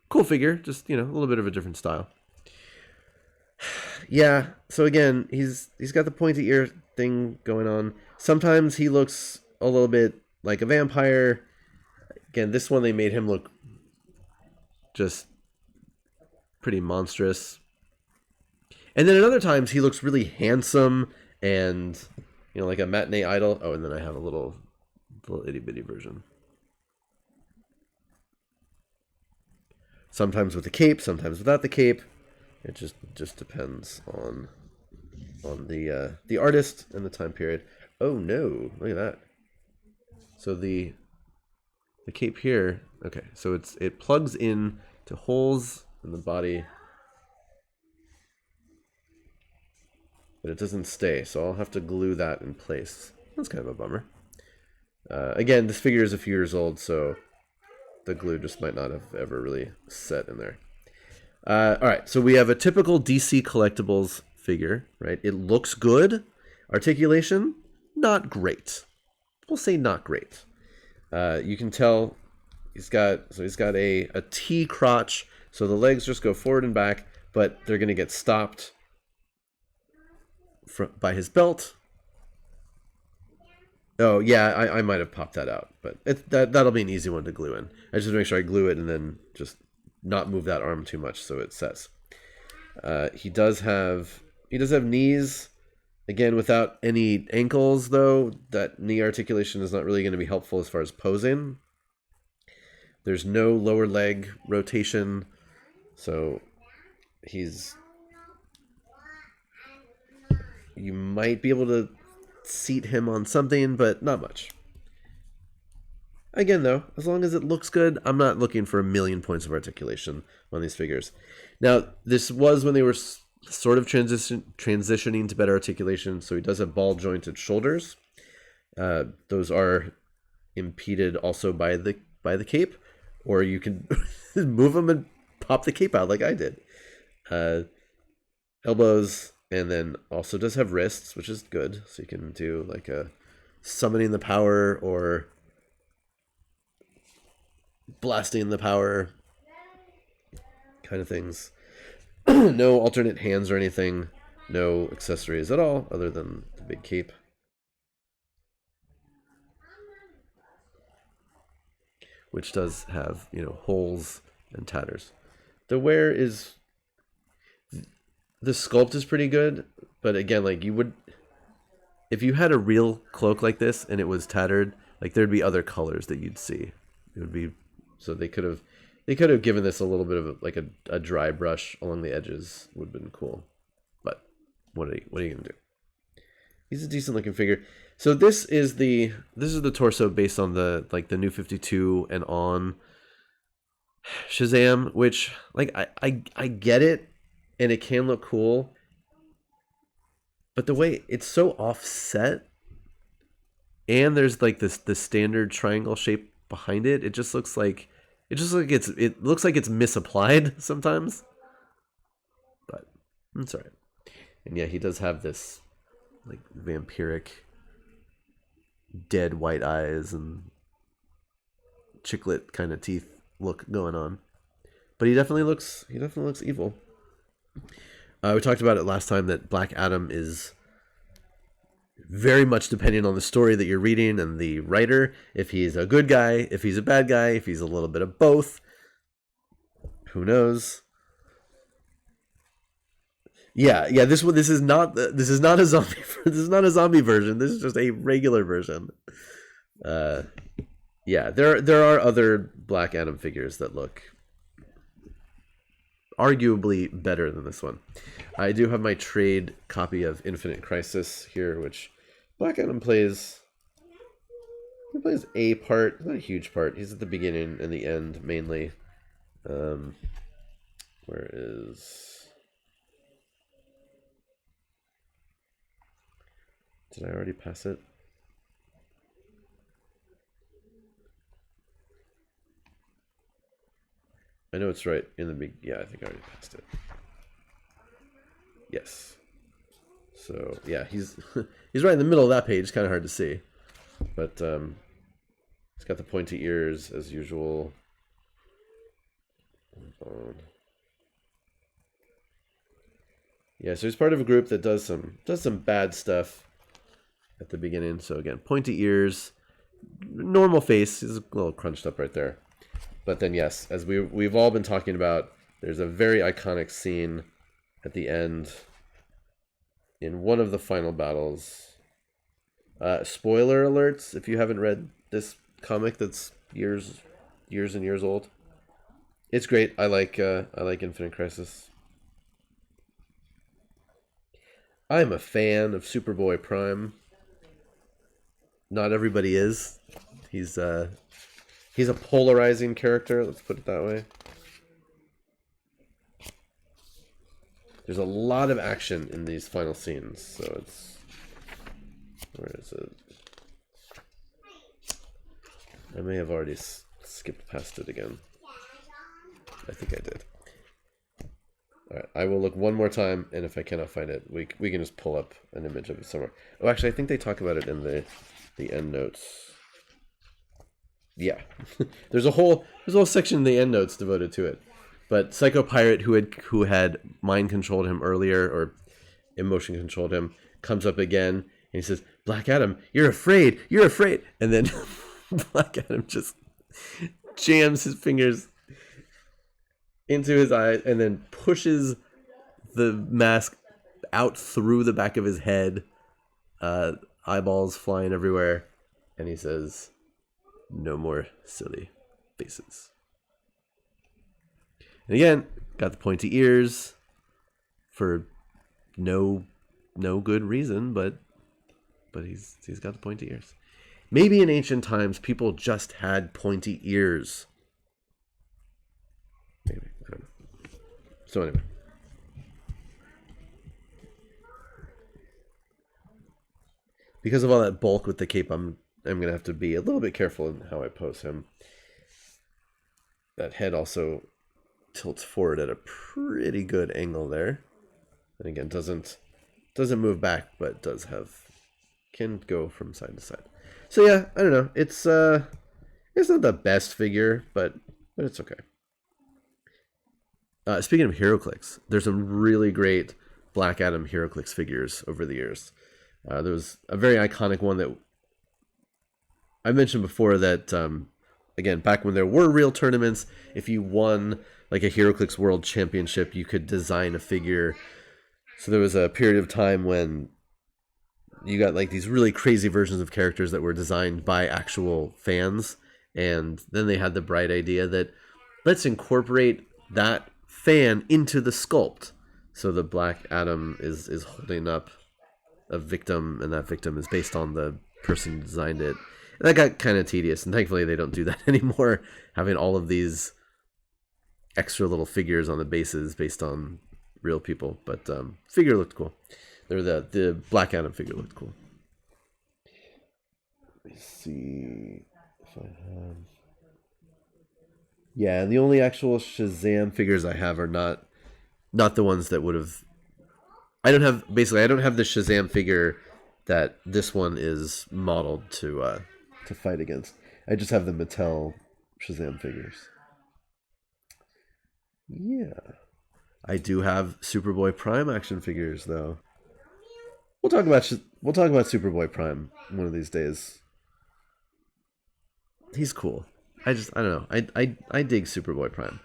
Cool figure, just a little bit of a different style. Yeah, so again, he's got the pointy ear thing going on. Sometimes he looks a little bit like a vampire. Again, this one they made him look just pretty monstrous. And then at other times he looks really handsome and like a matinee idol. Oh, and then I have a little itty bitty version. Sometimes with the cape, sometimes without the cape. It just depends on the artist and the time period. Oh no, look at that. So the cape here, okay, so it plugs in to holes in the body, but it doesn't stay, so I'll have to glue that in place. That's kind of a bummer. Again, this figure is a few years old, so the glue just might not have ever really set in there. All right, so we have a typical DC Collectibles figure, right? It looks good. Articulation, not great. We'll say not great. You can tell he's got a T crotch, so the legs just go forward and back, but they're going to get stopped by his belt. Oh yeah, I might have popped that out, but that'll be an easy one to glue in. I just want to make sure I glue it and then just not move that arm too much so it sets. He does have knees. Again, without any ankles, though, that knee articulation is not really going to be helpful as far as posing. There's no lower leg rotation, so you might be able to seat him on something, but not much. Again, though, as long as it looks good, I'm not looking for a million points of articulation on these figures. Now, this was when they were sort of transitioning to better articulation, so he does have ball-jointed shoulders. Those are impeded also by the cape, or you can move them and pop the cape out like I did. Elbows, and then also does have wrists, which is good, so you can do like a summoning the power or blasting the power kind of things. No alternate hands or anything. No accessories at all other than the big cape. Which does have, holes and tatters. The sculpt is pretty good, but again, like if you had a real cloak like this and it was tattered, like there'd be other colors that you'd see. It would be, so they could have given this a little bit of a dry brush along the edges would have been cool. But what are you gonna do? He's a decent looking figure. So this is the torso based on the New 52 and on ShazAdam, which I get it and it can look cool, but the way it's so offset and there's the standard triangle shape behind it, it looks like it's misapplied sometimes. But it's alright. And yeah, he does have this vampiric dead white eyes and chiclet kind of teeth look going on. But he definitely looks evil. We talked about it last time that Black Adam is very much depending on the story that you're reading and the writer, if he's a good guy, if he's a bad guy, if he's a little bit of both. Who knows? Yeah. This is not a zombie. This is not a zombie version. This is just a regular version. Yeah, there are other Black Adam figures that look arguably better than this one. I do have my trade copy of Infinite Crisis here, which Black Adam plays. He plays a part, not a huge part. He's at the beginning and the end mainly. Where is? Did I already pass it? I know it's right in the big. Yeah, I think I already passed it. Yes. So yeah, he's he's right in the middle of that page. Kind of hard to see, but he's got the pointy ears as usual. Yeah, so he's part of a group that does some bad stuff at the beginning. So again, pointy ears, normal face. He's a little crunched up right there. But then yes, as we've all been talking about, there's a very iconic scene at the end in one of the final battles. Spoiler alerts if you haven't read this comic that's years and years old. It's great. I like Infinite Crisis. I'm a fan of Superboy Prime. Not everybody is. He's a polarizing character, let's put it that way. There's a lot of action in these final scenes, so it's... Where is it? I may have already skipped past it again. I think I did. Alright, I will look one more time, and if I cannot find it, we can just pull up an image of it somewhere. Oh, actually, I think they talk about it in the end notes. Yeah, there's a whole section in the end notes devoted to it. But Psycho Pirate, who had mind controlled him earlier or emotion controlled him, comes up again and he says, "Black Adam, you're afraid, and then Black Adam just jams his fingers into his eyes and then pushes the mask out through the back of his head, eyeballs flying everywhere, and he says, "No more silly faces." And again, got the pointy ears for no good reason, but he's got the pointy ears. Maybe in ancient times people just had pointy ears. Maybe, I don't know. So anyway. Because of all that bulk with the cape, I'm going to have to be a little bit careful in how I pose him. That head also tilts forward at a pretty good angle there. And again, doesn't move back, but can go from side to side. So yeah, I don't know. It's not the best figure, but it's okay. Speaking of HeroClix, there's some really great Black Adam HeroClix figures over the years. There was a very iconic one that I mentioned before that, again, back when there were real tournaments, if you won like a HeroClix World Championship, you could design a figure. So there was a period of time when you got like these really crazy versions of characters that were designed by actual fans. And then they had the bright idea that let's incorporate that fan into the sculpt. So the Black Adam is holding up a victim, and that victim is based on the person who designed it. And that got kind of tedious, and thankfully they don't do that anymore, having all of these extra little figures on the bases based on real people. But figure looked cool. The Black Adam figure looked cool. Let me see if I have... Yeah, the only actual Shazam figures I have are not the ones that would have... I don't have the Shazam figure that this one is modeled to fight against. I just have the Mattel Shazam figures. Yeah. I do have Superboy Prime action figures, though. we'll talk about Superboy Prime one of these days. He's cool. I don't know. I dig Superboy Prime.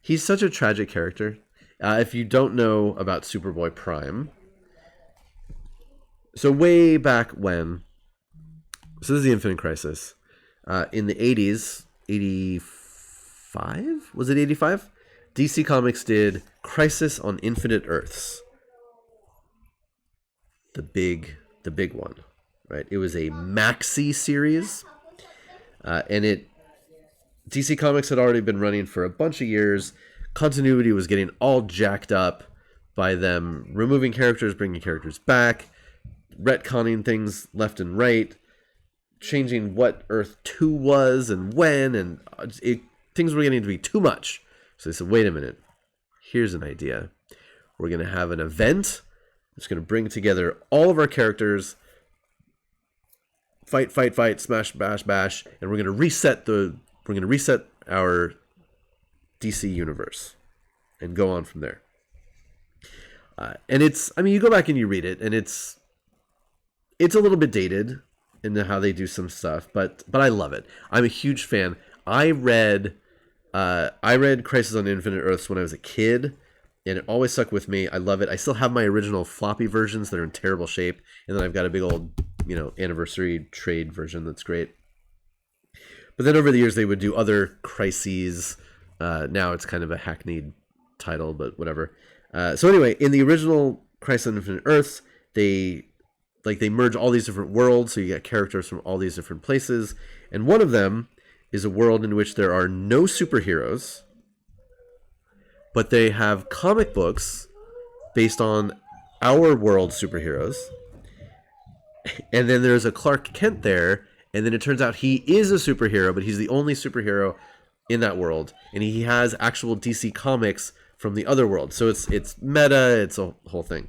He's such a tragic character. If you don't know about Superboy Prime, so way back when, so this is the Infinite Crisis, in the 80s, 85? Was it 85? DC Comics did Crisis on Infinite Earths. The big one, right? It was a maxi series, and DC Comics had already been running for a bunch of years. Continuity was getting all jacked up by them removing characters, bringing characters back, retconning things left and right, changing what Earth 2 was and when, and things were getting to be too much. So they said, wait a minute, here's an idea. We're going to have an event that's going to bring together all of our characters, fight, smash, bash, and we're going to reset our DC universe and go on from there. And you go back and you read it, and it's a little bit dated in how they do some stuff, but I love it. I'm a huge fan. I read Crisis on Infinite Earths when I was a kid, and it always stuck with me. I love it. I still have my original floppy versions that are in terrible shape, and then I've got a big old, anniversary trade version that's great. But then over the years, they would do other crises. Now it's kind of a hackneyed title, but whatever. So anyway, in the original Crisis on Infinite Earths, they merge all these different worlds, so you get characters from all these different places, and one of them is a world in which there are no superheroes, but they have comic books based on our world superheroes. And then there's a Clark Kent there, and then it turns out he is a superhero, but he's the only superhero in that world, and he has actual DC comics from the other world. So it's meta, it's a whole thing.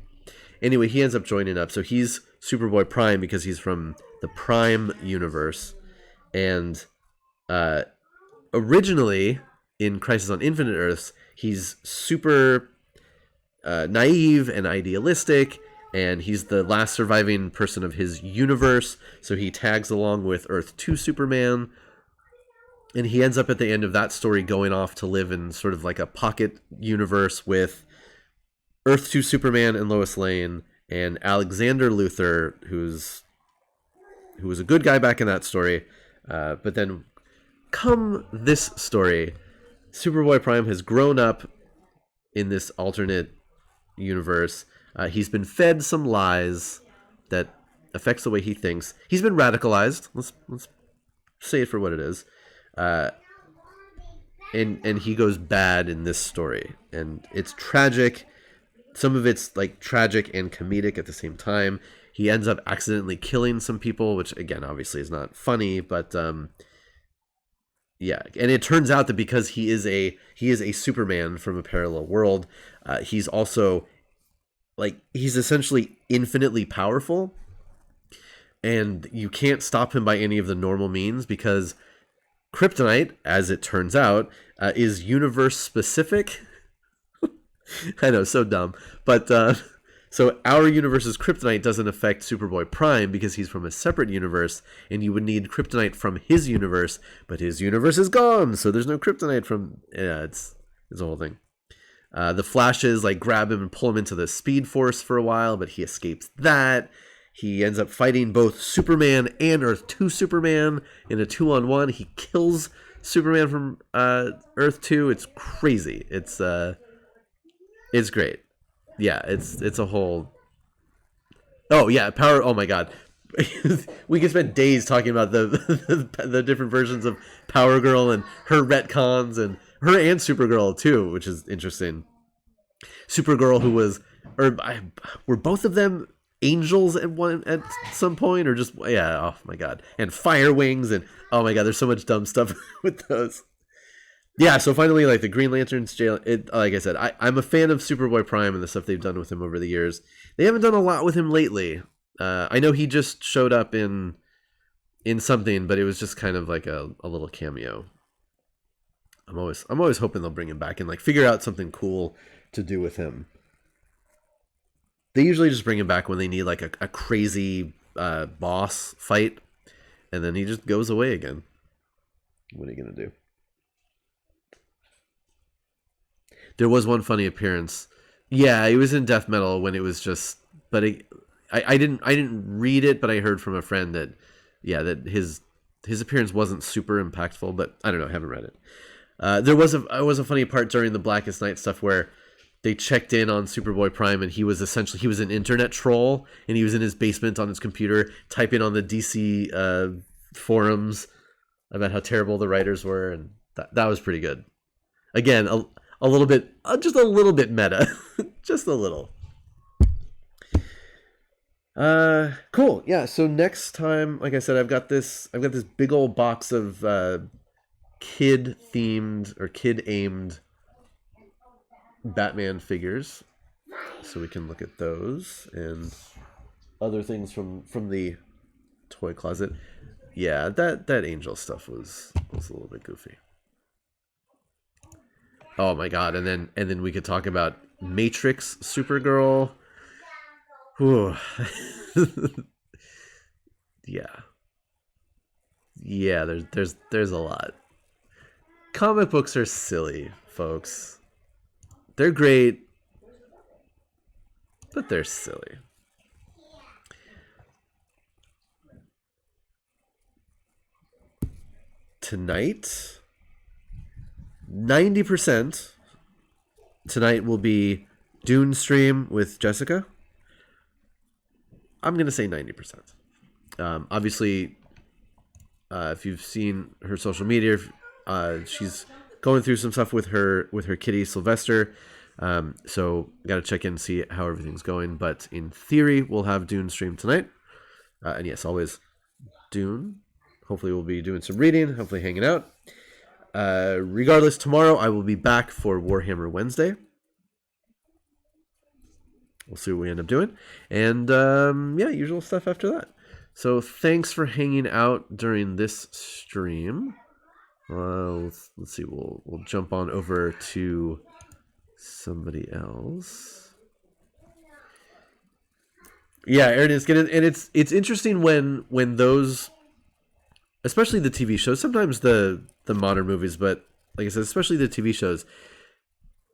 Anyway, he ends up joining up. So he's Superboy Prime because he's from the Prime universe. And originally, in Crisis on Infinite Earths, he's super naive and idealistic, and he's the last surviving person of his universe, so he tags along with Earth 2 Superman, and he ends up at the end of that story going off to live in sort of like a pocket universe with Earth 2 Superman and Lois Lane, and Alexander Luthor, who was a good guy back in that story, but then come this story, Superboy Prime has grown up in this alternate universe. He's been fed some lies that affects the way he thinks. He's been radicalized. Let's say it for what it is. And he goes bad in this story, and it's tragic. Some of it's like tragic and comedic at the same time. He ends up accidentally killing some people, which again obviously is not funny, but yeah, and it turns out that because he is a Superman from a parallel world, he's also he's essentially infinitely powerful, and you can't stop him by any of the normal means because kryptonite, as it turns out, is universe specific. I know, so dumb, but so our universe's kryptonite doesn't affect Superboy Prime because he's from a separate universe, and you would need kryptonite from his universe, but his universe is gone, so there's no kryptonite from. Yeah, it's a whole thing. The Flashes grab him and pull him into the Speed Force for a while, but he escapes that. He ends up fighting both Superman and Earth 2 Superman in a 2-on-1. He kills Superman from Earth 2. It's crazy. It's great. Yeah, it's a whole. Oh yeah, power. Oh my god, we could spend days talking about the different versions of Power Girl and her retcons and her and Supergirl too, which is interesting. Supergirl, who was, were both of them angels at some point, or just oh my god, and Fire Wings, and oh my god, there's so much dumb stuff with those. Yeah, so finally, the Green Lantern's jail. Like I said, I'm a fan of Superboy Prime and the stuff they've done with him over the years. They haven't done a lot with him lately. I know he just showed up in something, but it was just kind of like a little cameo. I'm always hoping they'll bring him back and figure out something cool to do with him. They usually just bring him back when they need like a crazy boss fight, and then he just goes away again. What are you gonna do? There was one funny appearance. Yeah, he was in death metal when it was just, but I didn't read it, but I heard from a friend that that his appearance wasn't super impactful, but I don't know, I haven't read it. There was a funny part during the Blackest Night stuff where they checked in on Superboy Prime, and he was an internet troll, and he was in his basement on his computer typing on the DC forums about how terrible the writers were, and that was pretty good. Again, a little bit, just a little bit meta, just a little. Cool. Yeah. So next time, like I said, I've got this big old box of kid themed or kid aimed Batman figures, so we can look at those and other things from the toy closet. Yeah, that Angel stuff was a little bit goofy. Oh my god! And then we could talk about Matrix Supergirl. Whew. Yeah. There's a lot. Comic books are silly, folks. They're great, but they're silly. Tonight, 90% tonight will be Dune stream with Jessica. I'm going to say 90%. Obviously, if you've seen her social media, she's going through some stuff with her kitty Sylvester. So got to check in and see how everything's going. But in theory, we'll have Dune stream tonight. And yes, always Dune. Hopefully we'll be doing some reading, hopefully hanging out. Regardless, tomorrow I will be back for Warhammer Wednesday. We'll see what we end up doing. And usual stuff after that. So thanks for hanging out during this stream. Let's see. We'll jump on over to somebody else. Yeah, Aaron is gonna, and it's interesting when those, especially the TV shows. Sometimes the modern movies, but like I said, especially the TV shows.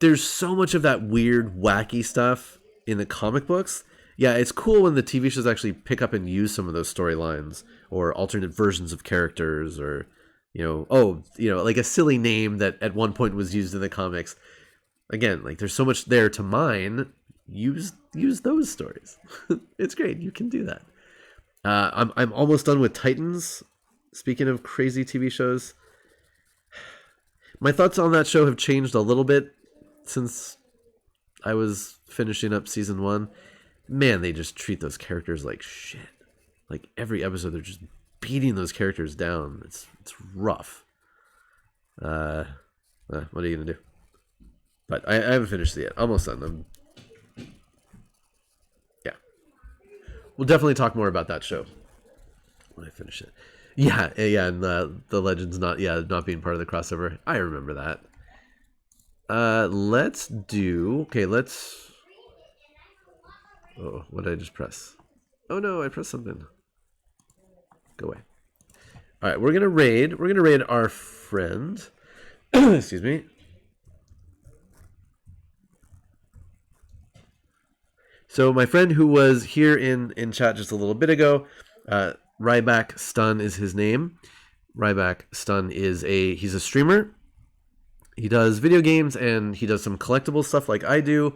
There's so much of that weird, wacky stuff in the comic books. Yeah, it's cool when the TV shows actually pick up and use some of those storylines or alternate versions of characters, or like a silly name that at one point was used in the comics. Again, like there's so much there to mine. Use those stories. It's great. You can do that. I'm almost done with Titans. Speaking of crazy TV shows, my thoughts on that show have changed a little bit since I was finishing up season 1. Man, they just treat those characters like shit. Like every episode, they're just beating those characters down. It's rough. What are you gonna do? But I haven't finished it yet. Almost done. Yeah. We'll definitely talk more about that show when I finish it. Yeah, and the Legends not being part of the crossover. I remember that. Let's do. Okay, let's. Oh, what did I just press? Oh no, I pressed something. Go away. All right, we're gonna raid. We're gonna raid our friend. Excuse me. So my friend who was here in chat just a little bit ago, Ryback Stun is his name. Ryback Stun he's a streamer. He does video games and he does some collectible stuff like I do.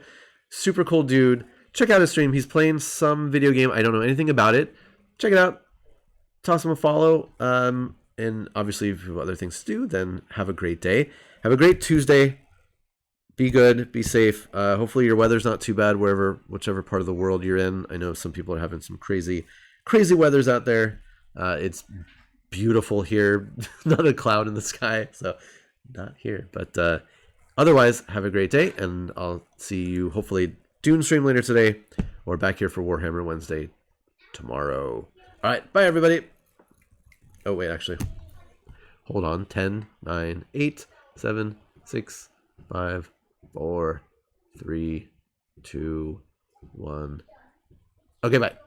Super cool dude. Check out his stream. He's playing some video game. I don't know anything about it. Check it out. Toss him a follow. And obviously, if you have other things to do, then have a great day. Have a great Tuesday. Be good. Be safe. Hopefully your weather's not too bad whichever part of the world you're in. I know some people are having some crazy weathers out there. It's beautiful here. Not a cloud in the sky, so not here. But otherwise, have a great day, and I'll see you hopefully Dune stream later today, or back here for Warhammer Wednesday tomorrow. All right, bye everybody. Oh wait, actually, hold on. 10, 9, 8, 7, 6, 5, 4, 3, 2, 1. Okay, bye.